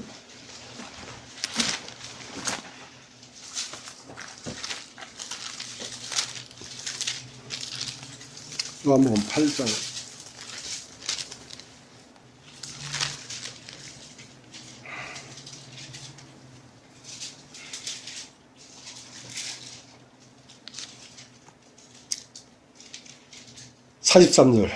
요한복음 8장. 43절.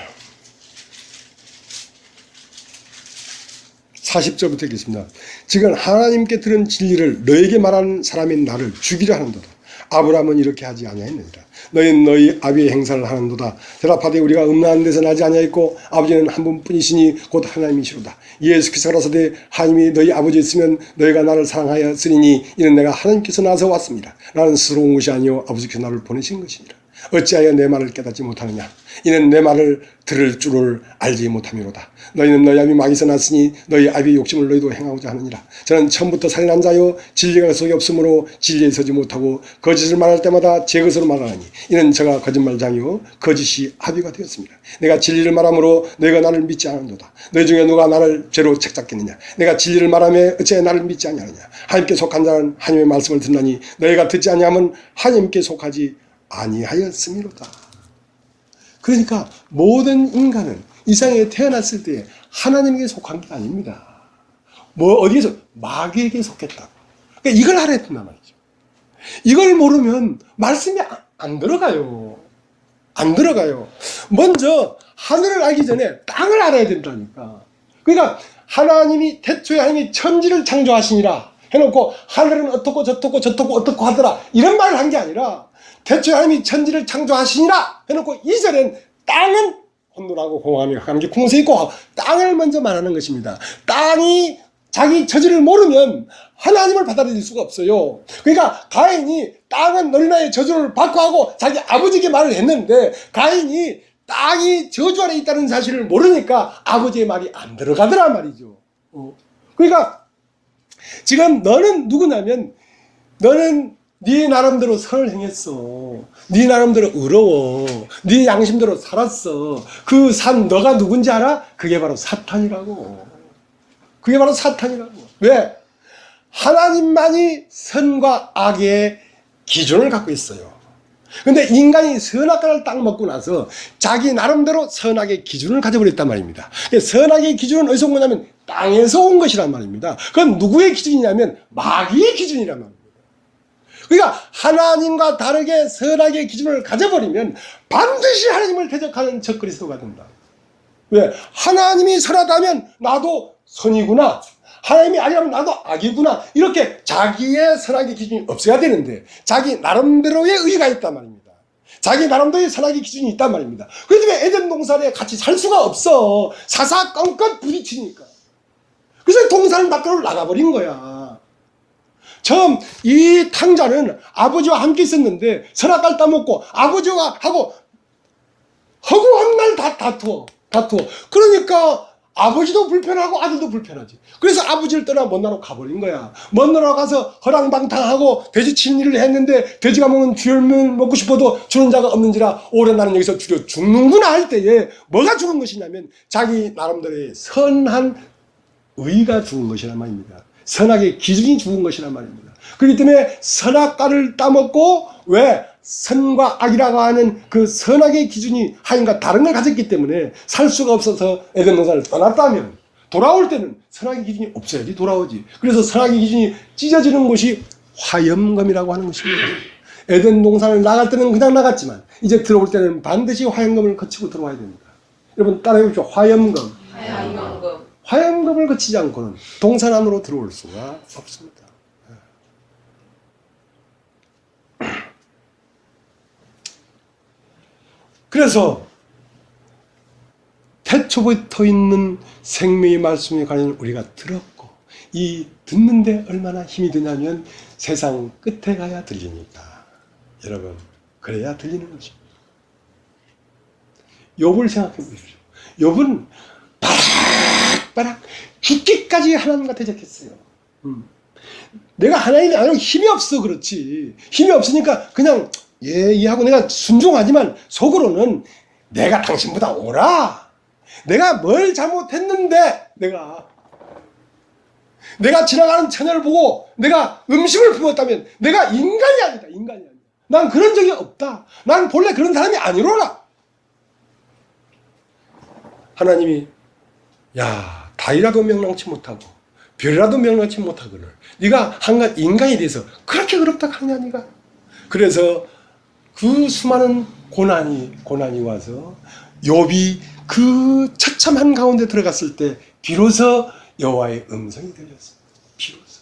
40절부터 읽겠습니다. 지금 하나님께 들은 진리를 너에게 말하는 사람인 나를 죽이려 하는도다. 아브라함은 이렇게 하지 아니하였느니라. 너희는 너희 아비의 행사를 하는도다. 대답하되 우리가 음란한 데서 나지 아니하였고 아버지는 한 분뿐이시니 곧 하나님이시로다. 예수께서 가라사대 하나님이 너희 아버지였으면 너희가 나를 사랑하였으리니 이는 내가 하나님께서 나서 왔습니다. 나는 스스로 온 것이 아니요 아버지께서 나를 보내신 것이니라. 어찌하여 내 말을 깨닫지 못하느냐. 이는 내 말을 들을 줄을 알지 못함이로다. 너희는 너희 아비 마귀에서 났으니 너희 아비의 욕심을 너희도 행하고자 하느니라. 저는 처음부터 살인한 자요 진리가 속에 없으므로 진리에 서지 못하고 거짓을 말할 때마다 제 것으로 말하나니 이는 저가 거짓말장이요 거짓이 아비가 되었습니다. 내가 진리를 말함으로 너희가 나를 믿지 않는도다. 너희 중에 누가 나를 죄로 책잡겠느냐. 내가 진리를 말하며 어찌하여 나를 믿지 아니하느냐. 하나님께 속한 자는 하나님의 말씀을 듣나니 너희가 듣지 아니하면 하나님께 속하지 아니하였음이로다. 그러니까 모든 인간은 이 세상에 태어났을 때 하나님에게 속한 게 아닙니다. 어디에서 마귀에게 속했다. 그러니까 이걸 알아야 된단 말이죠. 이걸 모르면 말씀이 안 들어가요. 먼저 하늘을 알기 전에 땅을 알아야 된다니까. 그러니까 하나님이 태초에 하나님이 천지를 창조하시니라 해놓고 하늘은 어떻고 저떻고 저떻고 어떻고 하더라 이런 말을 한 게 아니라 태초에 하나님이 천지를 창조하시니라 해놓고 이전엔 땅은 혼돈하고 공허함이 함께 궁서 있고 땅을 먼저 말하는 것입니다. 땅이 자기 처지를 모르면 하나님을 받아들일 수가 없어요. 그러니까 가인이 땅은 너희 나의 저주를 받고 하고 자기 아버지에게 말을 했는데 가인이 땅이 저주 아래 있다는 사실을 모르니까 아버지의 말이 안 들어가더라 말이죠. 그러니까 지금 너는 누구냐면 너는 네 나름대로 선을 행했어. 네 나름대로 의로워. 네 양심대로 살았어. 그 산 너가 누군지 알아? 그게 바로 사탄이라고. 그게 바로 사탄이라고. 왜? 하나님만이 선과 악의 기준을 갖고 있어요. 근데 인간이 선악과를 딱 먹고 나서 자기 나름대로 선악의 기준을 가져버렸단 말입니다. 선악의 기준은 어디서 온 거냐면 땅에서 온 것이란 말입니다. 그건 누구의 기준이냐면 마귀의 기준이란 말입니다. 그러니까 하나님과 다르게 선악의 기준을 가져버리면 반드시 하나님을 대적하는 적그리스도가 된다. 왜? 하나님이 선하다면 나도 선이구나. 하나님이 악이라면 나도 악이구나. 이렇게 자기의 선악의 기준이 없어야 되는데 자기 나름대로의 의의가 있단 말입니다. 자기 나름대로의 선악의 기준이 있단 말입니다. 그래서 왜 에덴 동산에 같이 살 수가 없어. 사사건건 부딪히니까. 그래서 동산 밖으로 나가버린 거야. 처음 이 탕자는 아버지와 함께 있었는데 선악과를 따먹고 아버지와 하고 허구한 날 다투어. 그러니까 아버지도 불편하고 아들도 불편하지. 그래서 아버지를 떠나 먼 나라로 가버린 거야. 먼 나라로 가서 허랑방탕하고 돼지 치는 일을 했는데 돼지가 먹는 쥐를 먹고 싶어도 주는 자가 없는지라 오래 나는 여기서 죽여 죽는구나 할 때에 뭐가 죽은 것이냐면 자기 나름대로의 선한 의가 죽은 것이란 말입니다. 선악의 기준이 죽은 것이란 말입니다. 그렇기 때문에 선악과를 따먹고 왜? 선과 악이라고 하는 그 선악의 기준이 하인과 다른 걸 가졌기 때문에 살 수가 없어서 에덴 동산을 떠났다면 돌아올 때는 선악의 기준이 없어야지 돌아오지. 그래서 선악의 기준이 찢어지는 곳이 화염검이라고 하는 것입니다. 에덴 동산을 나갈 때는 그냥 나갔지만 이제 들어올 때는 반드시 화염검을 거치고 들어와야 됩니다. 여러분 따라해 보십시오. 화염검. 화염검을 거치지 않고는 동산 안으로 들어올 수가 없습니다. 그래서 태초부터 있는 생명의 말씀에 관한 우리가 들었고 이 듣는데 얼마나 힘이 드냐면 세상 끝에 가야 들리니까. 여러분 그래야 들리는 것입니다. 욥을 생각해 보십시오. 욥은 바락바락 죽기까지 하나님과 대적했어요. 내가 하나님이 아니고 힘이 없어 그렇지. 힘이 없으니까 그냥 하고 내가 순종하지만 속으로는 내가 당신보다 오라. 내가 뭘 잘못했는데 내가 지나가는 처녀를 보고 내가 음식을 품었다면 내가 인간이 아니다. 인간이 아니다. 난 그런 적이 없다. 난 본래 그런 사람이 아니로라. 하나님이 달이라도 명랑치 못하고 별이라도 명랑치 못하거늘 네가 한간 인간에 대해서 그렇게 어렵다 하냐 네가. 그래서 그 수많은 고난이 와서 욥이 그 처참한 가운데 들어갔을 때 비로소 여호와의 음성이 들렸습니다. 비로소.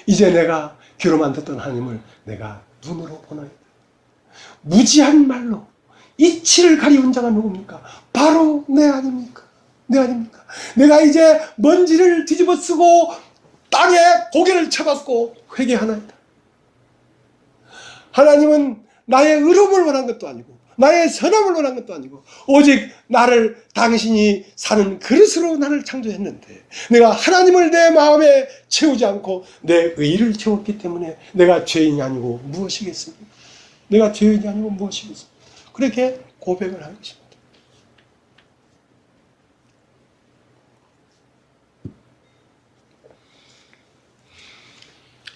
이제 내가 귀로만 듣던 하나님을 내가 눈으로 보나이다. 무지한 말로 이치를 가리운 자가 누굽니까? 바로 내 아닙니까? 내 아닙니까? 내가 이제 먼지를 뒤집어 쓰고 땅에 고개를 쳐박고 회개하나이다. 하나님은 나의 의로움을 원한 것도 아니고 나의 선함을 원한 것도 아니고 오직 나를 당신이 사는 그릇으로 나를 창조했는데 내가 하나님을 내 마음에 채우지 않고 내 의를 채웠기 때문에 내가 죄인이 아니고 무엇이겠습니까? 내가 죄인이 아니고 무엇이겠습니까? 그렇게 고백을 하는 것입니다.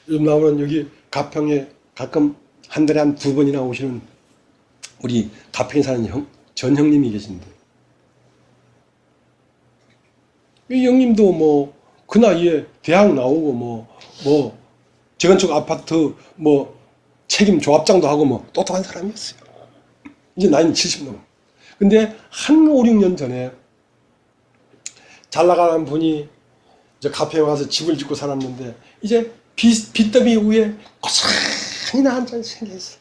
요즘 나오는 여기 가평에 가끔 한 달에 한 2번이나 오시는 우리 가평에 사는 전 형님이 계신데 이 형님도 뭐 그 나이에 대학 나오고 뭐 재건축 아파트 뭐 책임 조합장도 하고 뭐 똑똑한 사람이었어요. 이제 나이는 70 넘어. 근데 한 5, 6년 전에 잘 나가는 분이 이제 카페에 와서 집을 짓고 살았는데 이제 빚더미 위에 고스란히나 한 잔 생겼어.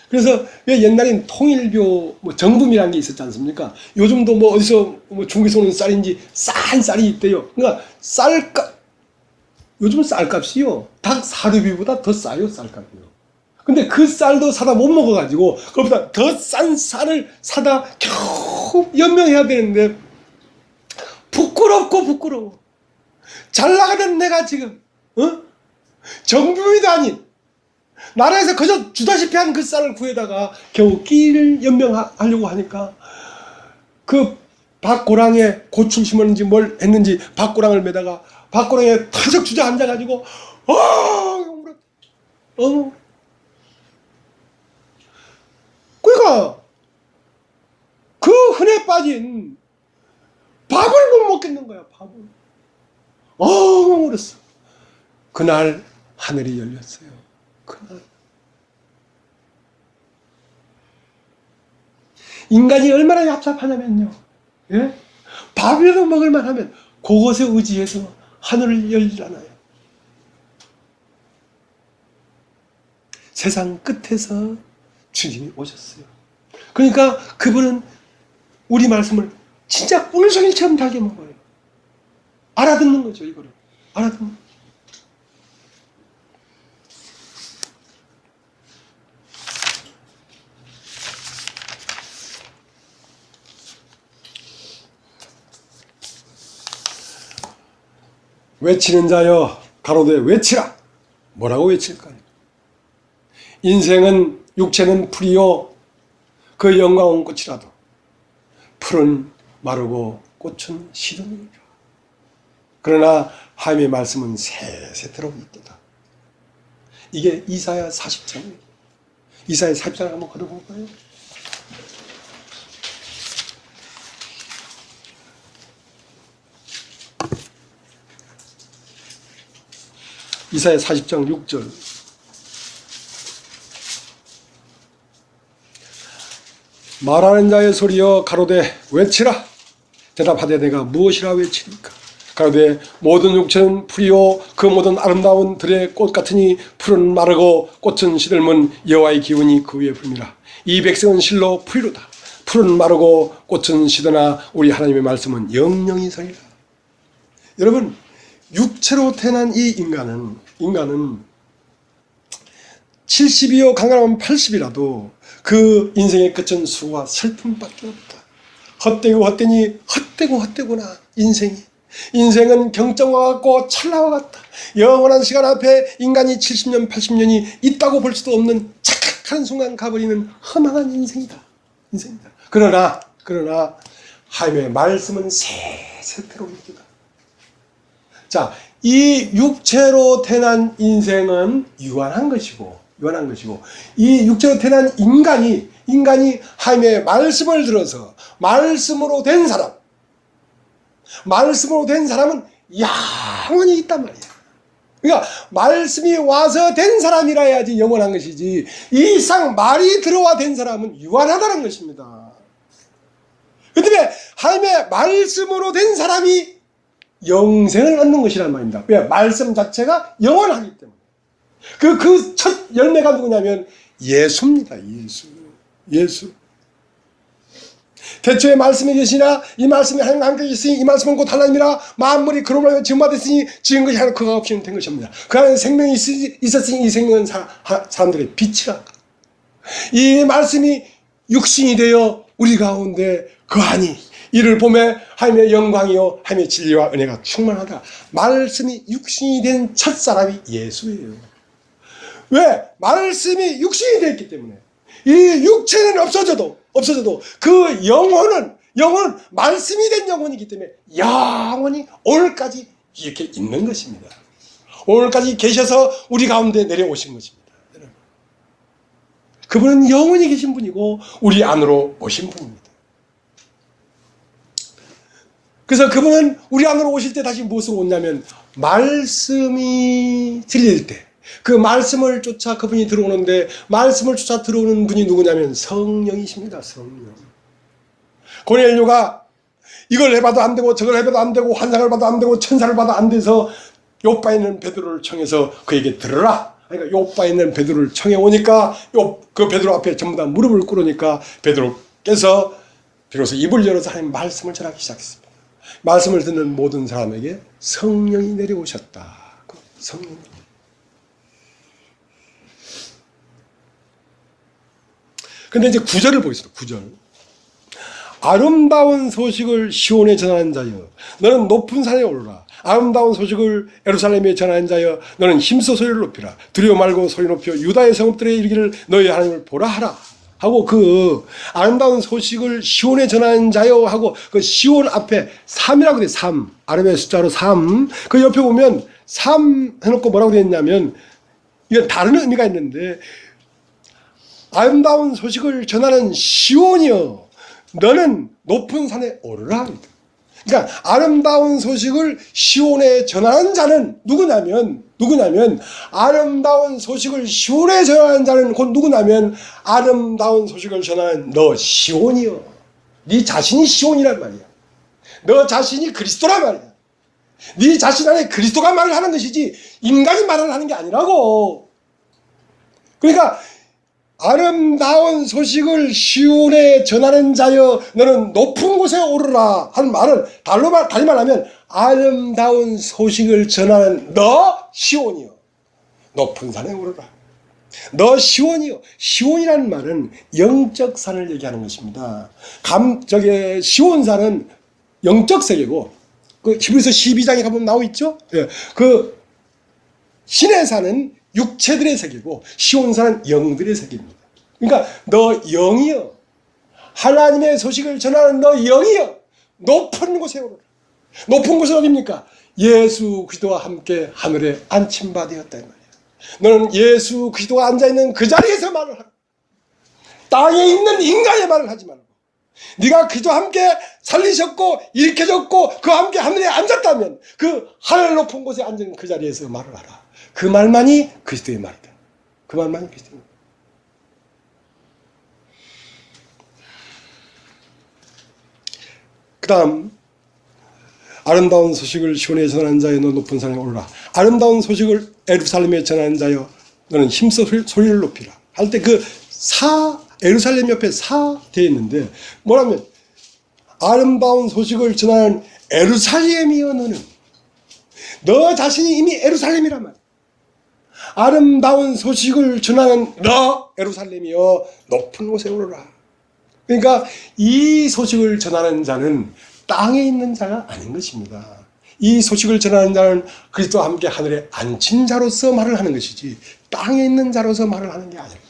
그래서 왜 옛날엔 통일교 뭐 정금이라는 게 있었지 않습니까? 요즘도 뭐 어디서 뭐 중국에서 오는 쌀인지 싼 쌀이 있대요. 그러니까 쌀값, 요즘은 쌀값이요, 닭 사료비보다 더 싸요, 쌀값이요. 근데 그 쌀도 사다 못 먹어가지고 그것보다 더 싼 쌀을 사다 겨우 연명해야 되는데 부끄러워. 잘 나가던 내가 지금 정부도 아닌 나라에서 그저 주다시피 한 그 쌀을 구해다가 겨우 끼를 연명하려고 하니까 그 밭고랑에 고추 심었는지 뭘 했는지 밭고랑을 매다가 밭고랑에 타적 주저앉아가지고 그러니까 그 흔해 빠진 밥을 못 먹겠는 거야. 밥을 울었어. 그날 하늘이 열렸어요. 그날 인간이 얼마나 얍삽하냐면요, 예? 밥이라도 먹을만 하면 그것에 의지해서 하늘을 열잖아요. 세상 끝에서 주님이 오셨어요. 그러니까 그분은 우리 말씀을 진짜 꿀송이처럼 달게 먹어요. 알아듣는 거죠, 이거를. 알아듣는 거죠. 외치는 자여 가로되 외치라. 뭐라고 외칠까요? 인생은, 육체는 풀이요 그 영광은 꽃이라도 풀은 마르고 꽃은 시드니라. 그러나 하나님의 말씀은 세세토록 있도다. 이게 이사야 40장이에요. 이사야 40장을 한번 걸어볼까요? 이사야 40장 6절. 말하는 자의 소리여 가로되 외치라. 대답하되 내가 무엇이라 외치니까. 가로되 모든 육체는 풀이요 그 모든 아름다운 들의 꽃 같으니 풀은 마르고 꽃은 시들면 여호와의 기운이 그 위에 불미라. 이 백성은 실로 풀이로다. 풀은 마르고 꽃은 시드나 우리 하나님의 말씀은 영영이 서리라. 여러분, 육체로 태어난 이 인간은 70이요 강하면 80이라도 그 인생의 끝은 수고와 슬픔밖에 없다. 헛되고 헛되구나 인생은 경정과 같고 찰나와 같다. 영원한 시간 앞에 인간이 70년 80년이 있다고 볼 수도 없는 착각한 순간 가버리는 허망한 인생이다. 그러나 하나님의 말씀은 세세토록 있다. 자, 이 육체로 태어난 인생은 유한한 것이고 이 육체로 태어난 인간이 하나님의 말씀을 들어서 말씀으로 된 사람은 영원히 있단 말이야. 그러니까 말씀이 와서 된 사람이라 해야지 영원한 것이지, 이 이상 말이 들어와 된 사람은 유한하다는 것입니다. 그 때문에 하나님의 말씀으로 된 사람이 영생을 얻는 것이란 말입니다. 왜? 말씀 자체가 영원하기 때문에. 그 첫 열매가 누구냐면 예수입니다. 예수. 태초에 말씀이 계시나 이 말씀이 하나님과 함께 있으니 이 말씀은 곧 하나님이라. 만물이 그로 말하여 지음받았으니 지은 것이 하나 그가 없이는 된 것입니다. 그 안에 생명이 있었으니 이 생명은 사람들의 빛이라. 이 말씀이 육신이 되어 우리 가운데 거하니 이를 보매 하나님의 영광이요 하나님의 진리와 은혜가 충만하다. 말씀이 육신이 된 첫사람이 예수예요. 왜? 말씀이 육신이 되었기 때문에. 이 육체는 없어져도 그 영혼은 말씀이 된 영혼이기 때문에 영원히 오늘까지 이렇게 있는 것입니다. 오늘까지 계셔서 우리 가운데 내려오신 것입니다. 그분은 영원히 계신 분이고 우리 안으로 오신 분입니다. 그래서 그분은 우리 안으로 오실 때 다시 무엇으로 오냐면 말씀이 들릴 때 그 말씀을 쫓아 그분이 들어오는데, 말씀을 쫓아 들어오는 분이 누구냐면 성령이십니다. 성령. 고넬료가 이걸 해봐도 안 되고 저걸 해봐도 안 되고 환상을 봐도 안 되고 천사를 봐도 안 돼서 요바에 있는 베드로를 청해서 그에게 들으라. 그러니까 요바에 있는 베드로를 청해 오니까 그 베드로 앞에 전부 다 무릎을 꿇으니까 베드로께서 비로소 입을 열어서 하나님 말씀을 전하기 시작했습니다. 말씀을 듣는 모든 사람에게 성령이 내려오셨다. 그 성령. 근데 이제 9절을 보겠습니다. 9절. 아름다운 소식을 시온에 전하는 자여 너는 높은 산에 오르라. 아름다운 소식을 예루살렘에 전하는 자여 너는 힘써 소리를 높이라. 두려워 말고 소리 높여 유다의 성읍들에 이르기를 너희 하나님을 보라 하라. 하고 그 아름다운 소식을 시온에 전하는 자여 하고 그 시온 앞에 3이라고 돼. 3. 아람의 숫자로 3. 그 옆에 보면 3 해놓고 뭐라고 되어 있냐면 이건 다른 의미가 있는데 아름다운 소식을 전하는 시온이여 너는 높은 산에 오르라. 그러니까 아름다운 소식을 시온에 전하는 자는 누구냐면 아름다운 소식을 시온에 전하는 자는 곧 누구냐면 아름다운 소식을 전하는 너 시온이여. 네 자신이 시온이란 말이야. 너 자신이 그리스도란 말이야. 네 자신 안에 그리스도가 말을 하는 것이지 인간이 말을 하는 게 아니라고. 그러니까 아름다운 소식을 시온에 전하는 자여 너는 높은 곳에 오르라 하는 말은 달리 말하면 아름다운 소식을 전하는 너 시온이여 높은 산에 오르라. 너 시온이여. 시온이라는 말은 영적 산을 얘기하는 것입니다. 시온산은 영적 세계고 그 히브리서 12장에 가보면 나와 있죠. 예. 그 신의 산은 육체들의 세계고 시온산은 영들의 세계입니다. 그러니까 너 영이여. 하나님의 소식을 전하는 너 영이여. 높은 곳에 오르라. 높은 곳은 어디입니까? 예수 그리스도와 함께 하늘에 안침바 되었다 이 말이야. 너는 예수 그리스도가 앉아있는 그 자리에서 말을 하라. 땅에 있는 인간의 말을 하지 말고 네가 그리스도와 함께 살리셨고 일으켜졌고 그와 함께 하늘에 앉았다면 그 하늘 높은 곳에 앉은 그 자리에서 말을 하라. 그 말만이 그리스도의 말이다. 그 말만이 그리스도의 말이다. 그 다음 아름다운 소식을 시온에 전하는 자여 너 높은 산에 오르라. 아름다운 소식을 예루살렘에 전하는 자여 너는 힘써 소리를 높이라. 할 때 그 예루살렘 옆에 되어 있는데 뭐라면 아름다운 소식을 전하는 예루살렘이여 너는. 너 자신이 이미 예루살렘이란 말이야. 아름다운 소식을 전하는 너 예루살렘이여 높은 곳에 오르라. 그러니까 이 소식을 전하는 자는 땅에 있는 자가 아닌 것입니다. 이 소식을 전하는 자는 그리스도와 함께 하늘에 앉힌 자로서 말을 하는 것이지 땅에 있는 자로서 말을 하는 게 아니에요.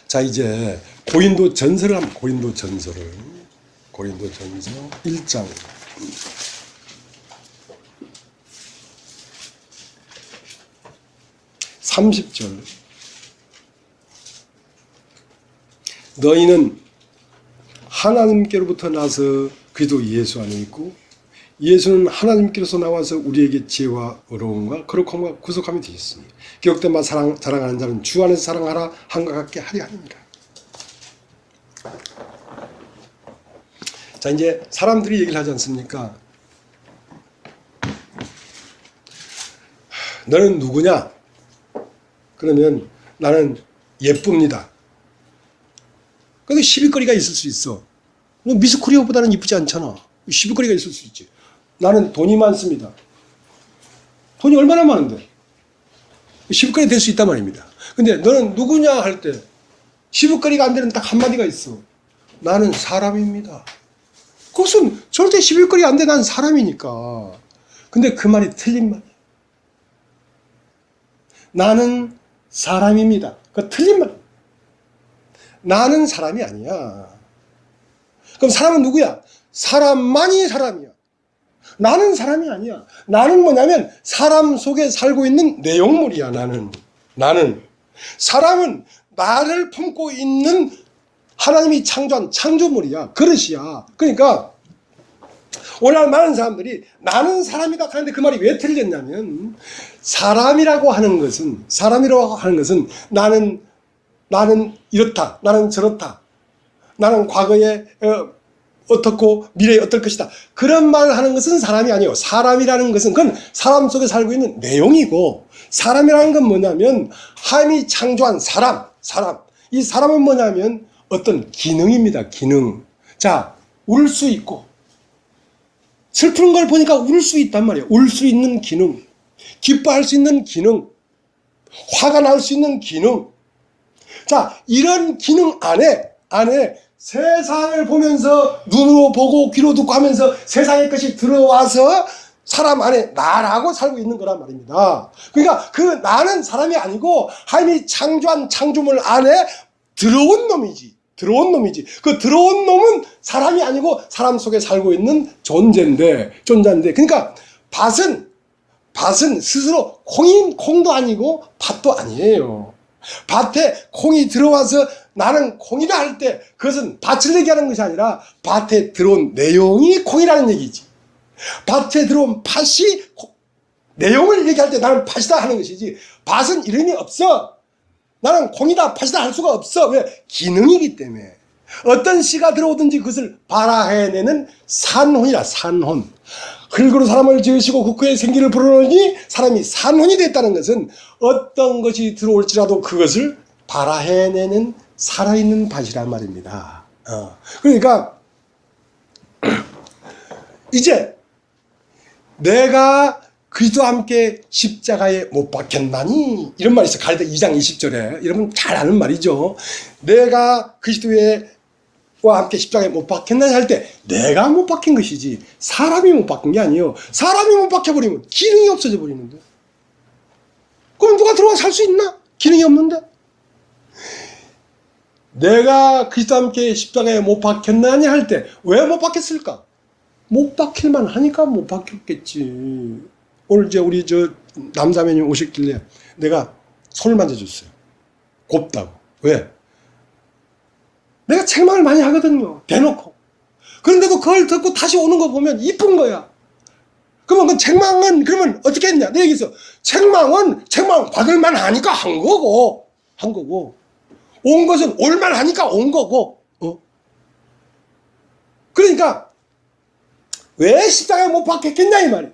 자, 이제 고린도 전설을 한번 고린도 전서 1장 30절. 너희는 하나님께로부터 나서 그리스도 예수 안에 있고 예수는 하나님께로서 나와서 우리에게 지혜와 어려움과 거룩함과 구속함이 되셨으니 기록된 바 자랑하는 자는 주 안에서 사랑하라 한과 같게 하려 합니다. 자, 이제 사람들이 얘기를 하지 않습니까? 너는 누구냐? 그러면 나는 예쁩니다. 근데 시비거리가 있을 수 있어. 미스코리아보다는 이쁘지 않잖아. 시비거리가 있을 수 있지. 나는 돈이 많습니다. 돈이 얼마나 많은데 시비거리 될 수 있단 말입니다. 근데 너는 누구냐 할 때 시비거리가 안 되는 딱 한마디가 있어. 나는 사람입니다. 그것은 절대 시비거리 안 돼. 난 사람이니까. 근데 그 말이 틀린 말이야. 나는 사람입니다. 그거 틀린 말. 나는 사람이 아니야. 그럼 사람은 누구야? 사람만이 사람이야. 나는 사람이 아니야. 나는 뭐냐면 사람 속에 살고 있는 내용물이야. 나는 사람은 나를 품고 있는 하나님이 창조한 창조물이야. 그릇이야. 그러니까 오늘날 많은 사람들이 나는 사람이다 하는데 그 말이 왜 틀렸냐면 사람이라고 하는 것은 나는 이렇다, 나는 저렇다, 나는 과거에 어떻고 미래에 어떨 것이다, 그런 말을 하는 것은 사람이 아니에요. 사람이라는 것은 그건 사람 속에 살고 있는 내용이고, 사람이라는 건 뭐냐면 하나님이 창조한 사람. 이 사람은 뭐냐면 어떤 기능입니다. 기능. 자, 울 수 있고 슬픈 걸 보니까 울 수 있단 말이에요. 울 수 있는 기능, 기뻐할 수 있는 기능, 화가 날 수 있는 기능. 자, 이런 기능 안에 세상을 보면서 눈으로 보고 귀로 듣고 하면서 세상의 것이 들어와서 사람 안에 나라고 살고 있는 거란 말입니다. 그러니까 그 나는 사람이 아니고 하나님이 창조한 창조물 안에 들어온 놈이지. 그 들어온 놈은 사람이 아니고 사람 속에 살고 있는 존재인데 그러니까 밭은 스스로 콩도 아니고 밭도 아니에요. 밭에 콩이 들어와서 나는 콩이다 할 때 그것은 밭을 얘기하는 것이 아니라 밭에 들어온 내용이 콩이라는 얘기지. 밭에 들어온 팥이 내용을 얘기할 때 나는 팥이다 하는 것이지, 밭은 이름이 없어. 나는 콩이다 팥이다 할 수가 없어. 왜? 기능이기 때문에. 어떤 씨가 들어오든지 그것을 발아해내는 산혼이라. 산혼. 흙으로 사람을 지으시고 그 그의 생기를 불어넣으니 사람이 산혼이 됐다는 것은 어떤 것이 들어올지라도 그것을 발아해내는 살아있는 밭이란 말입니다. 그러니까 이제 내가 그리스도와 함께 십자가에 못 박혔나니, 이런 말이 있어요. 갈대 2장 20절에. 여러분 잘 아는 말이죠. 내가 그리스도와 함께 십자가에 못 박혔나니 할 때 내가 못 박힌 것이지 사람이 못 박힌 게 아니에요. 사람이 못 박혀버리면 기능이 없어져 버리는데, 그럼 누가 들어와 살 수 있나? 기능이 없는데. 내가 그리스도와 함께 십자가에 못 박혔나니 할 때 왜 못 박혔을까? 못 박힐만 하니까 못 박혔겠지. 오늘 이제 우리 남자매님 오셨길래 내가 손을 만져줬어요. 곱다고. 왜? 내가 책망을 많이 하거든요. 대놓고. 그런데도 그걸 듣고 다시 오는 거 보면 이쁜 거야. 그러면 그 책망은 그러면 어떻게 했냐? 내 얘기했어. 책망은 책망 받을만 하니까 한 거고. 온 것은 올만 하니까 온 거고. 그러니까 왜 십자가에 못 박혔겠냐 이 말이야.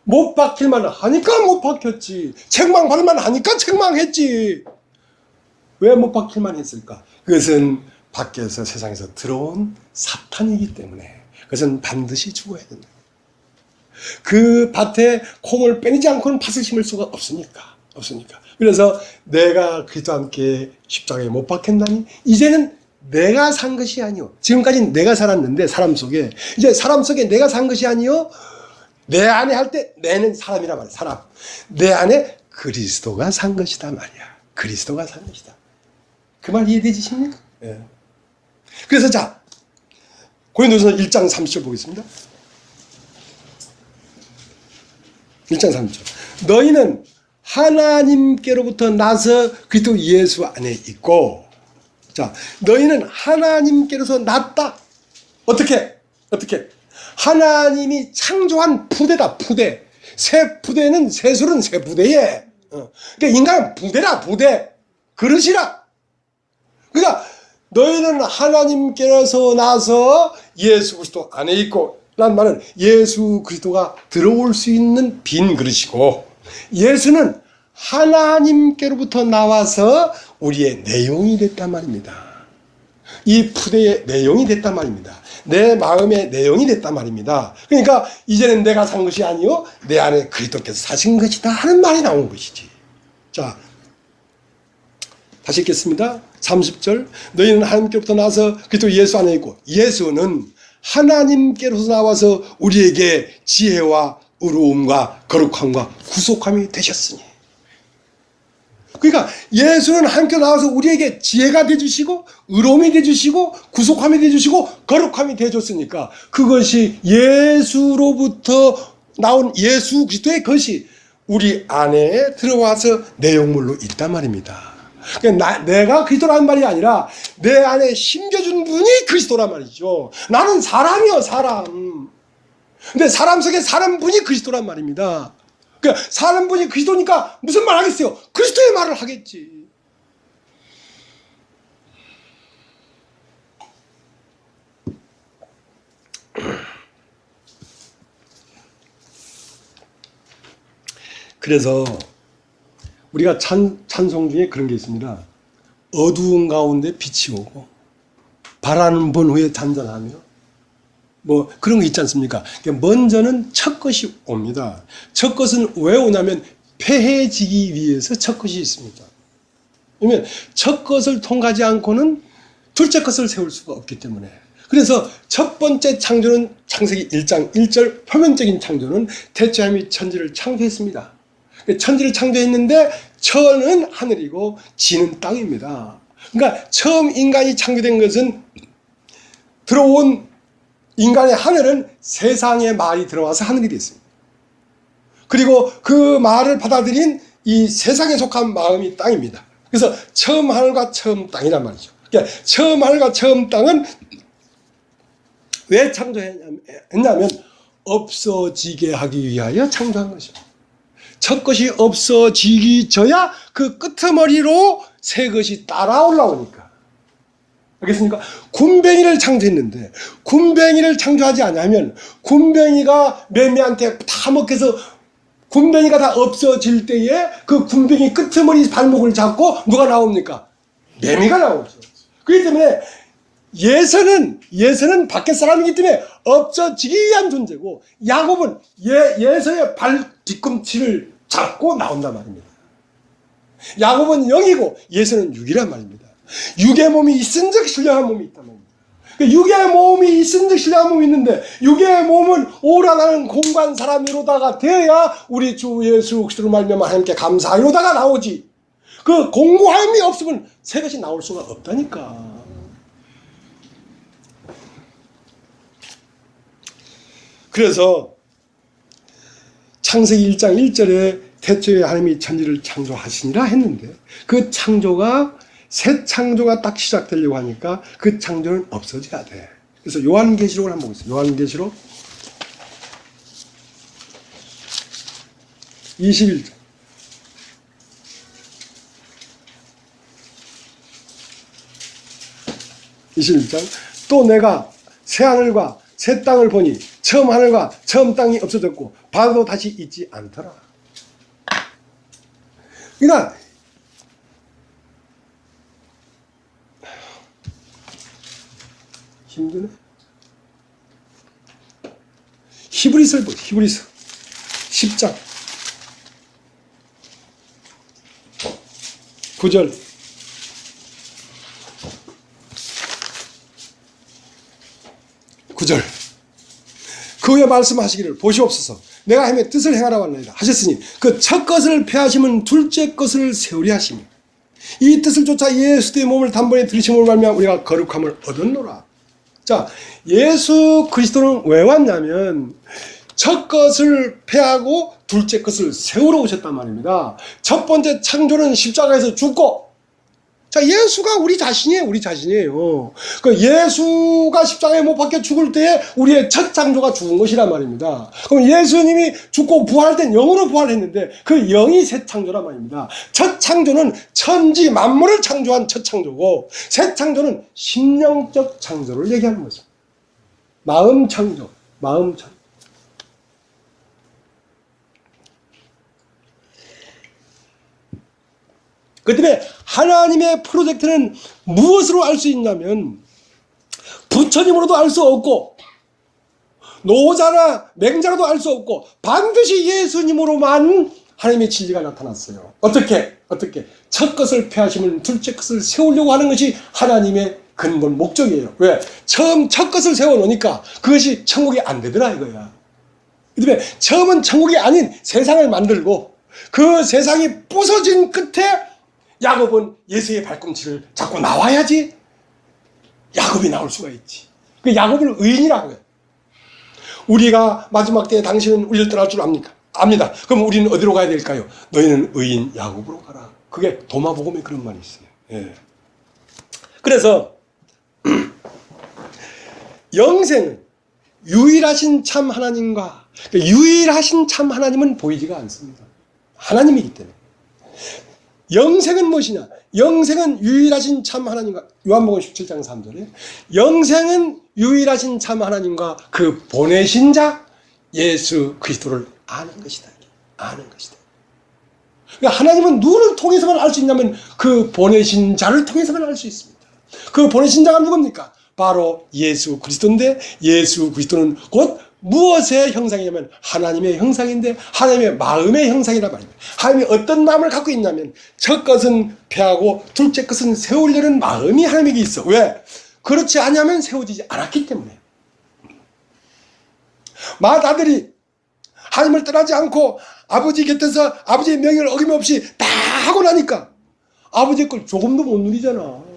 못 박힐만 하니까 못 박혔지. 책망 받을만 하니까 책망했지. 왜 못 박힐만 했을까? 그것은 밖에서 세상에서 들어온 사탄이기 때문에 그것은 반드시 죽어야 된다. 그 밭에 콩을 빼내지 않고는 팥을 심을 수가 없으니까. 그래서 내가 그리스도와 함께 십자가에 못 박혔나니 이제는 내가 산 것이 아니요. 지금까지는 내가 살았는데 사람 속에, 이제 사람 속에 내가 산 것이 아니요. 내 안에 할 때 내는 사람이란 말이야. 사람. 내 안에 그리스도가 산 것이다 말이야. 그리스도가 산 것이다. 그 말 이해되시십니까? 예. 그래서 자, 고린도전서 1장 30절 보겠습니다. 1장 30절. 너희는 하나님께로부터 나서 그리스도 예수 안에 있고, 자, 너희는 하나님께로서 났다. 어떻게? 하나님이 창조한 부대다, 부대. 새 부대는 새술은 새 부대에. 그러니까 인간은 부대라, 부대. 그릇이라. 그러니까 너희는 하나님께로서 나서 예수 그리스도 안에 있고, 라는 말은 예수 그리스도가 들어올 수 있는 빈 그릇이고, 예수는 하나님께로부터 나와서 우리의 내용이 됐단 말입니다. 이 푸대의 내용이 됐단 말입니다. 내 마음의 내용이 됐단 말입니다. 그러니까 이제는 내가 산 것이 아니요 내 안에 그리스도께서 사신 것이다 하는 말이 나온 것이지. 자, 다시 읽겠습니다. 30절. 너희는 하나님께로부터 나와서 그리스도 예수 안에 있고, 예수는 하나님께로서 나와서 우리에게 지혜와 의로움과 거룩함과 구속함이 되셨으니. 그러니까 예수는 하나님께 나와서 우리에게 지혜가 되주시고 의로움이 되주시고 구속함이 되주시고 거룩함이 되줬으니까 그것이 예수로부터 나온 예수 그리스도의 것이 우리 안에 들어와서 내용물로 있단 말입니다. 그러니까 내가 그리스도라는 말이 아니라 내 안에 심겨준 분이 그리스도란 말이죠. 나는 사람이요, 사람. 근데 사람 속에 사는 분이 그리스도란 말입니다. 그러니까 사는 분이 그리스도니까 무슨 말 하겠어요? 그리스도의 말을 하겠지. 그래서 우리가 찬송 중에 그런 게 있습니다. 어두운 가운데 빛이 오고 바라는 번 후에 잔잔하며 뭐 그런 거 있지 않습니까? 먼저는 첫 것이 옵니다. 첫 것은 왜 오냐면 패해지기 위해서 첫 것이 있습니다. 왜냐면 첫 것을 통과하지 않고는 둘째 것을 세울 수가 없기 때문에. 그래서 첫 번째 창조는 창세기 1장 1절 표면적인 창조는 태초에 하나님이 천지를 창조했습니다. 천지를 창조했는데 천은 하늘이고 지는 땅입니다. 그러니까 처음 인간이 창조된 것은 들어온 인간의 하늘은 세상의 말이 들어와서 하늘이 됐습니다. 그리고 그 말을 받아들인 이 세상에 속한 마음이 땅입니다. 그래서 처음 하늘과 처음 땅이란 말이죠. 그러니까 처음 하늘과 처음 땅은 왜 창조했냐면 없어지게 하기 위하여 창조한 것입니다. 첫 것이 없어지기 져야 그 끄트머리로 새 것이 따라 올라오니까. 알겠습니까? 군뱅이를 창조했는데 군뱅이를 창조하지 않으면 군뱅이가 매미한테 다 먹혀서 군뱅이가 다 없어질 때에 그 군뱅이 끄트머리 발목을 잡고 누가 나옵니까? 매미가 나오죠. 그렇기 때문에 예서는 밖에 사람이기 때문에 없어지기 위한 존재고 야곱은 예서의 발 뒤꿈치를 잡고 나온단 말입니다. 야곱은 영이고 예서는 육이란 말입니다. 육의 몸이 있은즉 신령한 몸이 있단 말입니다. 육의 몸이 있은즉 신령한 몸이 있는데 육의 몸은 오라나는 공간 사람이로다가 되어야 우리 주 예수 그리스도로 말미암아 하나님께 감사하로다가 나오지. 그 공고함이 없으면 새 것이 나올 수가 없다니까. 그래서 창세기 1장 1절에 태초에 하나님이 천지를 창조하시니라 했는데 그 창조가 새 창조가 딱 시작되려고 하니까 그 창조는 없어져야 돼. 그래서 요한계시록을 한번 보겠습니다. 요한계시록 21장 21장 또 내가 새 하늘과 새 땅을 보니 처음 하늘과 처음 땅이 없어졌고 바다도 다시 있지 않더라. 그러니까 힘드네. 히브리서를 보세요. 히브리서 10장 9절 그 후에 말씀하시기를 보시옵소서 내가 하나님의 뜻을 행하라 왔나이다 하셨으니 그 첫 것을 폐하시면 둘째 것을 세우리 하시니 이 뜻을 쫓아 예수의 몸을 단번에 들이심으로 말미암아 우리가 거룩함을 얻었노라. 자, 예수 그리스도는 왜 왔냐면 첫 것을 폐하고 둘째 것을 세우러 오셨단 말입니다. 첫 번째 창조는 십자가에서 죽고, 자, 예수가 우리 자신이에요. 그 예수가 십자가에 못 박혀 죽을 때에 우리의 첫 창조가 죽은 것이란 말입니다. 그럼 예수님이 죽고 부활할 땐 영으로 부활했는데 그 영이 새 창조란 말입니다. 첫 창조는 천지 만물을 창조한 첫 창조고 새 창조는 심령적 창조를 얘기하는 것입니다. 마음 창조. 그 때문에 하나님의 프로젝트는 무엇으로 알 수 있냐면 부처님으로도 알 수 없고 노자나 맹자로도 알 수 없고 반드시 예수님으로만 하나님의 진리가 나타났어요. 어떻게? 첫 것을 폐하시면 둘째 것을 세우려고 하는 것이 하나님의 근본 목적이에요. 왜? 처음 첫 것을 세워놓으니까 그것이 천국이 안 되더라 이거야. 그 때문에 처음은 천국이 아닌 세상을 만들고 그 세상이 부서진 끝에 야곱은 예수의 발꿈치를 잡고 나와야지 야곱이 나올 수가 있지. 그 야곱을 의인이라고 해요. 우리가 마지막 때에 당신은 우리를 떠날 줄 압니까? 압니다. 그럼 우리는 어디로 가야 될까요? 너희는 의인 야곱으로 가라. 그게 도마복음에 그런 말이 있어요. 예. 그래서 영생은 유일하신 참 하나님과, 유일하신 참 하나님은 보이지가 않습니다. 하나님이기 때문에. 영생은 무엇이냐? 영생은 유일하신 참 하나님과, 요한복음 17장 3절에 영생은 유일하신 참 하나님과 그 보내신 자 예수 그리스도를 아는 것이다. 아는 것이다. 그러니까 하나님은 누구를 통해서만 알 수 있냐면 그 보내신 자를 통해서만 알 수 있습니다. 그 보내신 자가 누굽니까? 바로 예수 그리스도인데, 예수 그리스도는 곧 무엇의 형상이냐면 하나님의 형상인데, 하나님의 마음의 형상이란 말입니다. 하나님이 어떤 마음을 갖고 있냐면 첫 것은 패하고 둘째 것은 세우려는 마음이 하나님에게 있어. 왜? 그렇지 않으면 세워지지 않았기 때문에. 맏아들이 하나님을 떠나지 않고 아버지 곁에서 아버지의 명령을 어김없이 다 하고 나니까 아버지의 걸 조금도 못 누리잖아.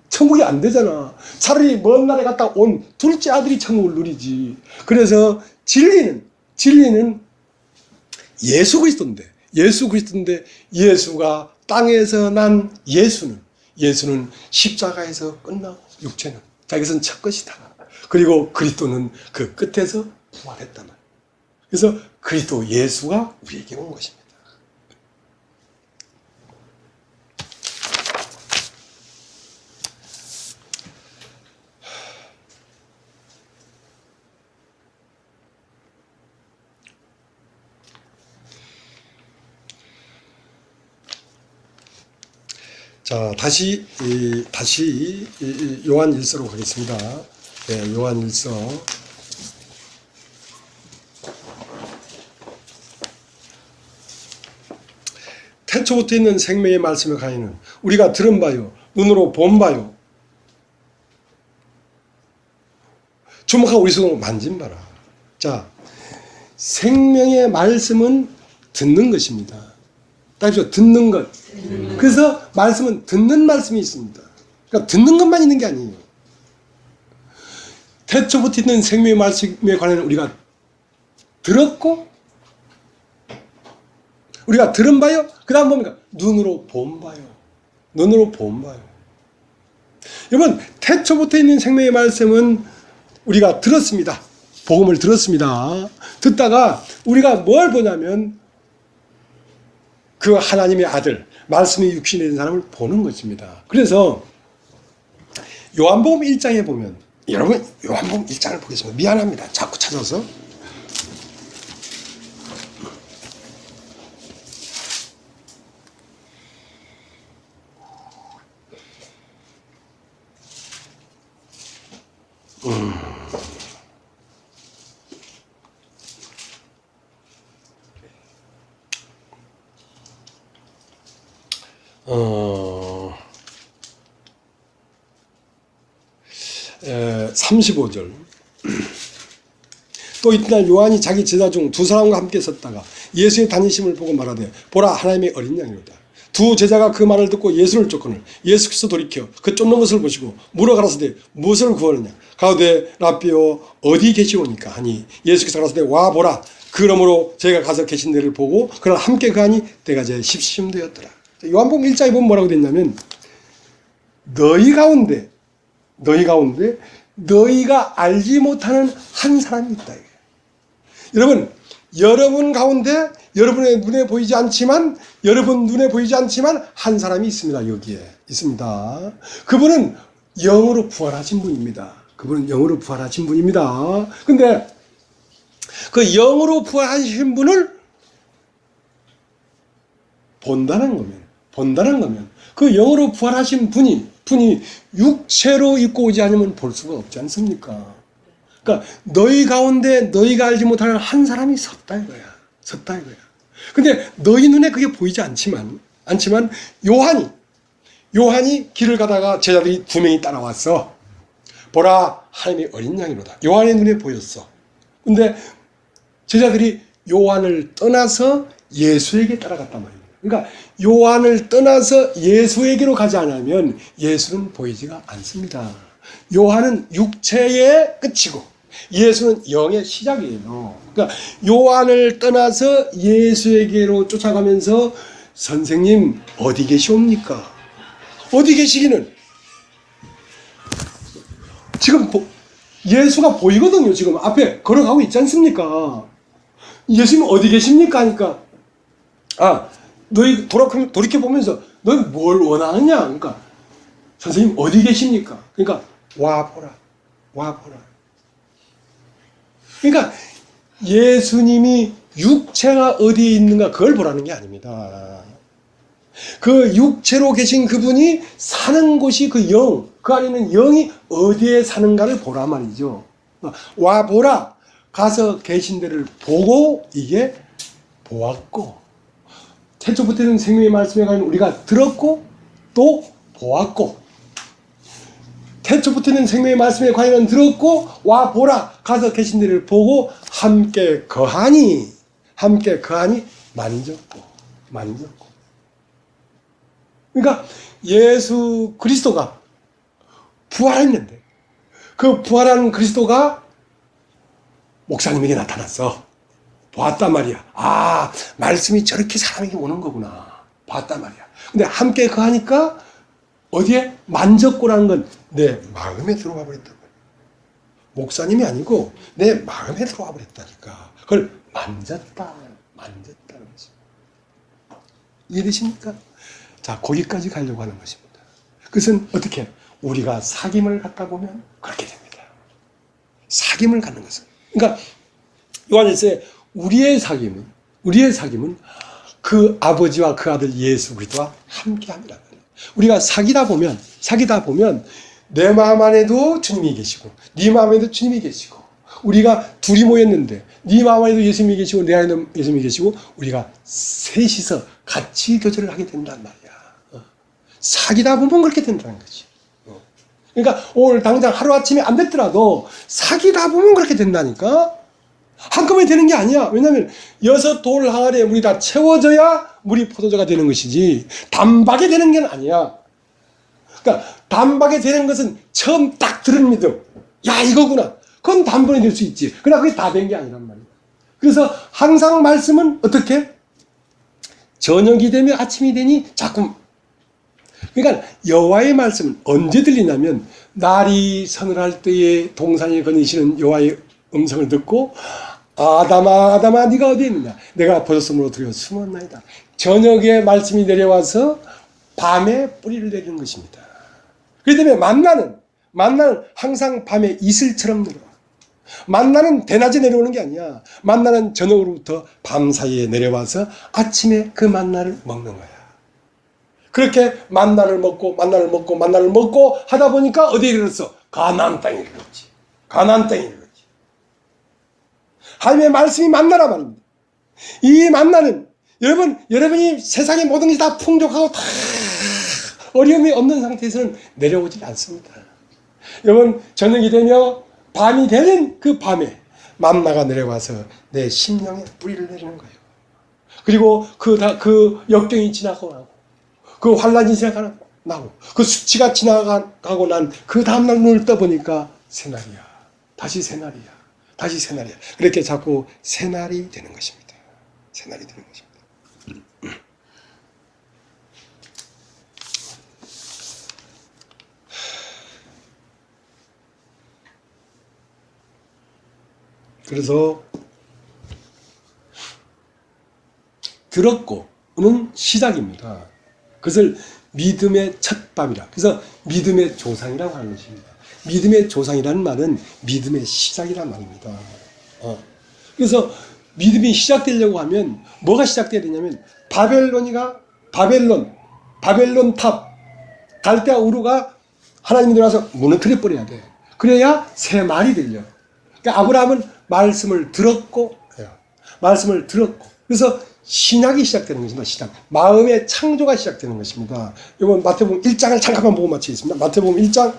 천국이 안 되잖아. 차라리 먼 나라에 갔다 온 둘째 아들이 천국을 누리지. 그래서 진리는 예수 그리스도인데, 예수가 땅에서 난 예수는 십자가에서 끝나고 육체는 자, 이것은 첫 것이다. 그리고 그리스도는 그 끝에서 부활했단 말이야. 그래서 그리스도 예수가 우리에게 온 것입니다. 자, 다시 요한일서로 가겠습니다. 네, 요한일서. 태초부터 있는 생명의 말씀의 강의는 우리가 들은 바요, 눈으로 본 바요, 주목하고 우리 손으로 만진 바라. 자, 생명의 말씀은 듣는 것입니다. 따라서 듣는 것. 그래서 말씀은 듣는 말씀이 있습니다. 그러니까 듣는 것만 있는 게 아니에요. 태초부터 있는 생명의 말씀에 관해는 우리가 들었고, 우리가 들은 바요, 그 다음 뭡니까? 눈으로 본 바요. 눈으로 본 바요. 여러분, 태초부터 있는 생명의 말씀은 우리가 들었습니다. 복음을 들었습니다. 듣다가 우리가 뭘 보냐면 그 하나님의 아들, 말씀이 육신이 된 사람을 보는 것입니다. 그래서 요한복음 1장에 보면, 여러분 요한복음 1장을 보겠습니다. 미안합니다. 자꾸 찾아서. 어, 35절. 또 이튿날 요한이 자기 제자 중 두 사람과 함께 섰다가 예수의 다니심을 보고 말하되 보라 하나님의 어린 양이로다. 두 제자가 그 말을 듣고 예수를 쫓거늘 예수께서 돌이켜 그 쫓는 것을 보시고 물어 가라사대 무엇을 구하느냐 가로되 라삐오 어디 계시오니까 하니 예수께서 가라사대 와 보라. 그러므로 저희가 가서 계신 데를 보고 그날 함께 가니 때가 제 십시쯤 되었더라. 요한복음 1장에 보면 뭐라고 됐냐면 너희 가운데 너희가 알지 못하는 한 사람이 있다. 여러분 가운데 여러분 눈에 보이지 않지만 한 사람이 있습니다. 여기에 있습니다. 그분은 영으로 부활하신 분입니다. 근데 그 영으로 부활하신 분을 본다는 거면 그 영으로 부활하신 분이 육체로 입고 오지 않으면 볼 수가 없지 않습니까? 그러니까 너희 가운데 너희가 알지 못하는 한 사람이 섰다 이거야. 근데 너희 눈에 그게 보이지 않지만 요한이 길을 가다가 제자들이 두 명이 따라왔어. 보라 하나님의 어린 양이로다. 요한의 눈에 보였어. 근데 제자들이 요한을 떠나서 예수에게 따라갔단 말이에요. 그러니까 요한을 떠나서 예수에게로 가지 않으면 예수는 보이지가 않습니다. 요한은 육체의 끝이고 예수는 영의 시작이에요. 그러니까 요한을 떠나서 예수에게로 쫓아가면서 선생님 어디 계시옵니까? 어디 계시기는 지금 예수가 보이거든요. 지금 앞에 걸어가고 있지 않습니까? 예수님 어디 계십니까? 하니까 너희 돌이켜보면서 너희 뭘 원하느냐? 그러니까 선생님 어디 계십니까? 그러니까 와보라. 그러니까 예수님이 육체가 어디에 있는가 그걸 보라는 게 아닙니다. 그 육체로 계신 그분이 사는 곳이 그 영, 그 안에는 영이 어디에 사는가를 보라 말이죠. 와보라. 가서 계신 데를 보고 이게 보았고, 태초부터 있는 생명의 말씀에 관한 우리가 들었고 또 보았고, 태초부터 있는 생명의 말씀에 관한 들었고 와보라. 가서 계신 데를 보고 함께 거하니 만졌고. 그러니까 예수 그리스도가 부활했는데 그 부활한 그리스도가 목사님에게 나타났어. 보았단 말이야. 말씀이 저렇게 사람에게 오는 거구나. 봤단 말이야. 근데 함께 거하니까 어디에? 만졌고라는 건 내 마음에 들어와 버렸단 말이야. 목사님이 아니고 내 마음에 들어와 버렸다니까. 그걸 만졌다는 거지. 이해되십니까? 자, 거기까지 가려고 하는 것입니다. 그것은 어떻게? 우리가 사귐을 갖다 보면 그렇게 됩니다. 사귐을 갖는 것은. 그러니까 요한일서에 우리의 사귐은 그 아버지와 그 아들 예수 그리스도와 함께함이라는 거예요. 우리가 사귀다 보면 내 마음 안에도 주님이 계시고 네 마음 안에도 주님이 계시고 우리가 둘이 모였는데 네 마음 안에도 예수님이 계시고 내 안에도 예수님이 계시고 우리가 셋이서 같이 교제를 하게 된단 말이야. 사귀다 보면 그렇게 된다는 거지. 그러니까 오늘 당장 하루아침에 안 됐더라도 사귀다 보면 그렇게 된다니까. 한꺼번에 되는 게 아니야. 왜냐하면 6돌 항아리에 물이 다 채워져야 물이 포도주가 되는 것이지 단박에 되는 게 아니야. 그러니까 단박에 되는 것은 처음 딱 들은 믿음, 야 이거구나, 그건 단번에 될 수 있지. 그러나 그게 다 된 게 아니란 말이야. 그래서 항상 말씀은 어떻게? 저녁이 되면 아침이 되니 자꾸. 그러니까 여호와의 말씀은 언제 들리냐면 날이 서늘할 때에 동산에 거니시는 여호와의 음성을 듣고 아담아 아담아 네가 어디 있느냐, 내가 버섯으로 들여 숨었나이다. 저녁에 말씀이 내려와서 밤에 뿌리를 내리는 것입니다. 그렇기 때문에 만나는 항상 밤에 이슬처럼 내려와. 만나는 대낮에 내려오는 게 아니야. 만나는 저녁으로부터 밤 사이에 내려와서 아침에 그 만나를 먹는 거야. 그렇게 만나를 먹고 하다 보니까 어디에 이르렀어? 가나안 땅에 이르렀지. 가나안 땅에 이르렀지. 하나님의 말씀이 만나라 말입니다. 이 만나는 여러분이 세상의 모든 것이 다 풍족하고 다 어려움이 없는 상태에서는 내려오지 않습니다. 여러분 저녁이 되며 밤이 되는 그 밤에 만나가 내려와서 내 심령에 뿌리를 내리는 거예요. 그리고 그 역경이 지나고 나고 그 환란이 지나가고 나고 그 수치가 지나가고 난 그 다음날 눈을 떠보니까 새날이야. 다시 새날이야. 다시 새날이야. 그렇게 자꾸 새날이 되는 것입니다. 새날이 되는 것입니다. 그래서 들었고는 시작입니다. 그것을 믿음의 첫밥이라. 그래서 믿음의 조상이라고 하는 것입니다. 믿음의 조상이라는 말은 믿음의 시작이란 말입니다. 그래서 믿음이 시작되려고 하면 뭐가 시작돼야 되냐면 바벨론 탑 갈대아 우르가 하나님이 들어와서 무너뜨려 버려야 돼. 그래야 새 말이 들려. 그러니까 아브라함은 말씀을 들었고 그래서 신약이 시작되는 것입니다. 신약. 마음의 창조가 시작되는 것입니다. 이번 마태복음 1장을 잠깐만 보고 마치겠습니다. 마태복음 1장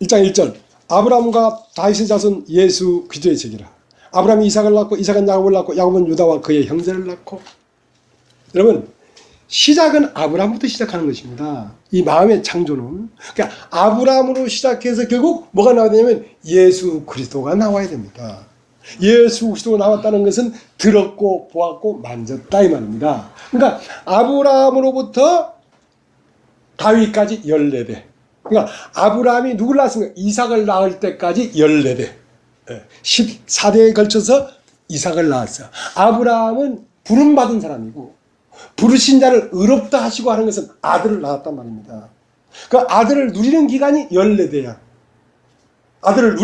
1절 아브라함과 다윗의 자손 예수 그리스도의 제기라. 아브라함이 이삭을 낳고 이삭은 야곱을 낳고 야곱은 유다와 그의 형제를 낳고. 여러분 시작은 아브라함부터 시작하는 것입니다. 이 마음의 창조는. 그러니까 아브라함으로 시작해서 결국 뭐가 나와야 되냐면 예수 그리스도가 나와야 됩니다. 예수 그리스도가 나왔다는 것은 들었고 보았고 만졌다 이 말입니다. 그러니까 아브라함으로부터 다윗까지 14대. 그러니까 아브라함이 누굴 낳았습니까? 이삭을 낳을 때까지 14대. 14대에 걸쳐서 이삭을 낳았어요. 아브라함은 부름받은 사람이고 부르신 자를 의롭다 하시고 하는 것은 아들을 낳았단 말입니다. 그 아들을 누리는 기간이 14대야. 아들을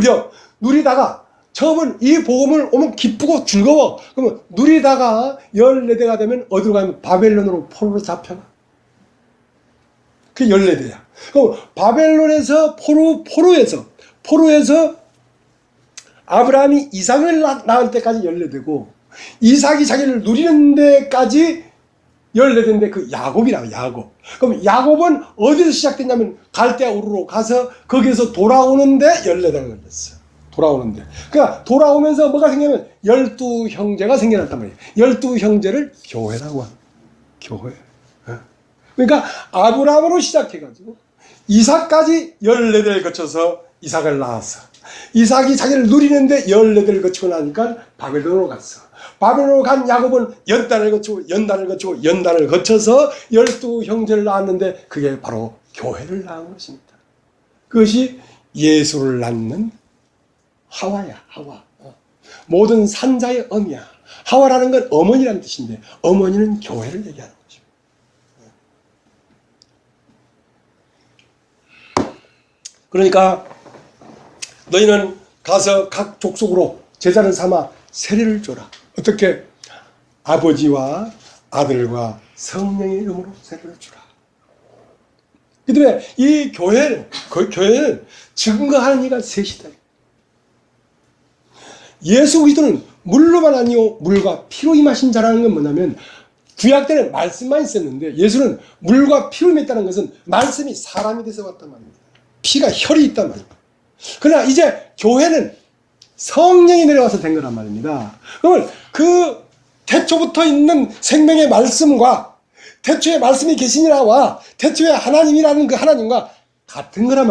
누리다가 처음은 이 복음을 오면 기쁘고 즐거워. 그러면 누리다가 14대가 되면 어디로 가면 바벨론으로 포로로 잡혀가. 그게 14대야. 그럼 바벨론에서 포로에서 아브라함이 이삭을 낳을 때까지 14대고 이삭이 자기를 누리는 데까지 14대인데 그 야곱이라고 야곱. 그럼 야곱은 어디서 시작됐냐면 갈대아 우르로 가서 거기에서 돌아오는데 14대가 걸렸어요. 돌아오는데. 그러니까 돌아오면서 뭐가 생기냐면 12형제가 생겨났단 말이에요. 12형제를 교회라고 합니다. 교회. 그러니까 아브라함으로 시작해가지고 이삭까지 14대를 거쳐서 이삭을 낳았어. 이삭이 자기를 누리는데 14대를 거치고 나니까 바벨론으로 갔어. 바벨론으로 간 야곱은 연단을 거쳐서 12형제를 낳았는데 그게 바로 교회를 낳은 것입니다. 그것이 예수를 낳는 하와야, 하와. 모든 산자의 어미야. 하와라는 건 어머니라는 뜻인데 어머니는 교회를 얘기하는 것입니다. 그러니까 너희는 가서 각 족속으로 제자를 삼아 세례를 줘라. 어떻게? 아버지와 아들과 성령의 이름으로 세례를 주라. 그 다음에 이 교회는 증거하는 이가 셋이다. 예수 그리스도는 물로만 아니요 물과 피로 임하신 자라는 건 뭐냐면 구약 때는 말씀만 있었는데 예수는 물과 피로 임했다는 것은 말씀이 사람이 돼서 왔단 말입니다. 피가 혈이 있단 말입니다. 그러나 이제 교회는 성령이 내려와서 된 거란 말입니다. 그러면 그 태초부터 있는 생명의 말씀과 태초에 말씀이 계시니라와 태초에 하나님이라는 그 하나님과 같은 거란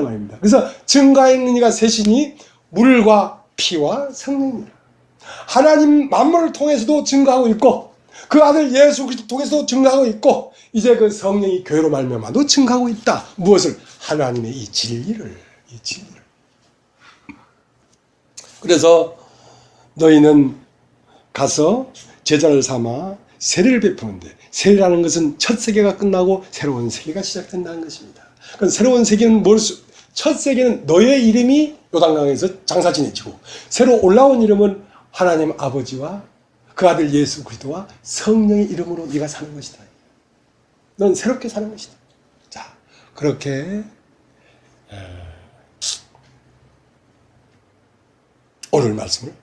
말입니다. 그래서 증거하는 이가 셋이니 물과 피와 성령입니다. 하나님 만물을 통해서도 증거하고 있고 그 아들 예수 그리스도 통해서도 증거하고 있고 이제 그 성령이 교회로 말미암아도 증거하고 있다. 무엇을? 하나님의 이 진리를. 그래서 너희는 가서 제자를 삼아 세례를 베푸는데 세례라는 것은 첫 세계가 끝나고 새로운 세계가 시작된다는 것입니다. 그럼 새로운 세계는 첫 세계는 너의 이름이 요단강에서 장사 지내지고 새로 올라온 이름은 하나님 아버지와 그 아들 예수 그리스도와 성령의 이름으로 네가 사는 것이다. 넌 새롭게 사는 것이다. 자, 그렇게 오늘 말씀을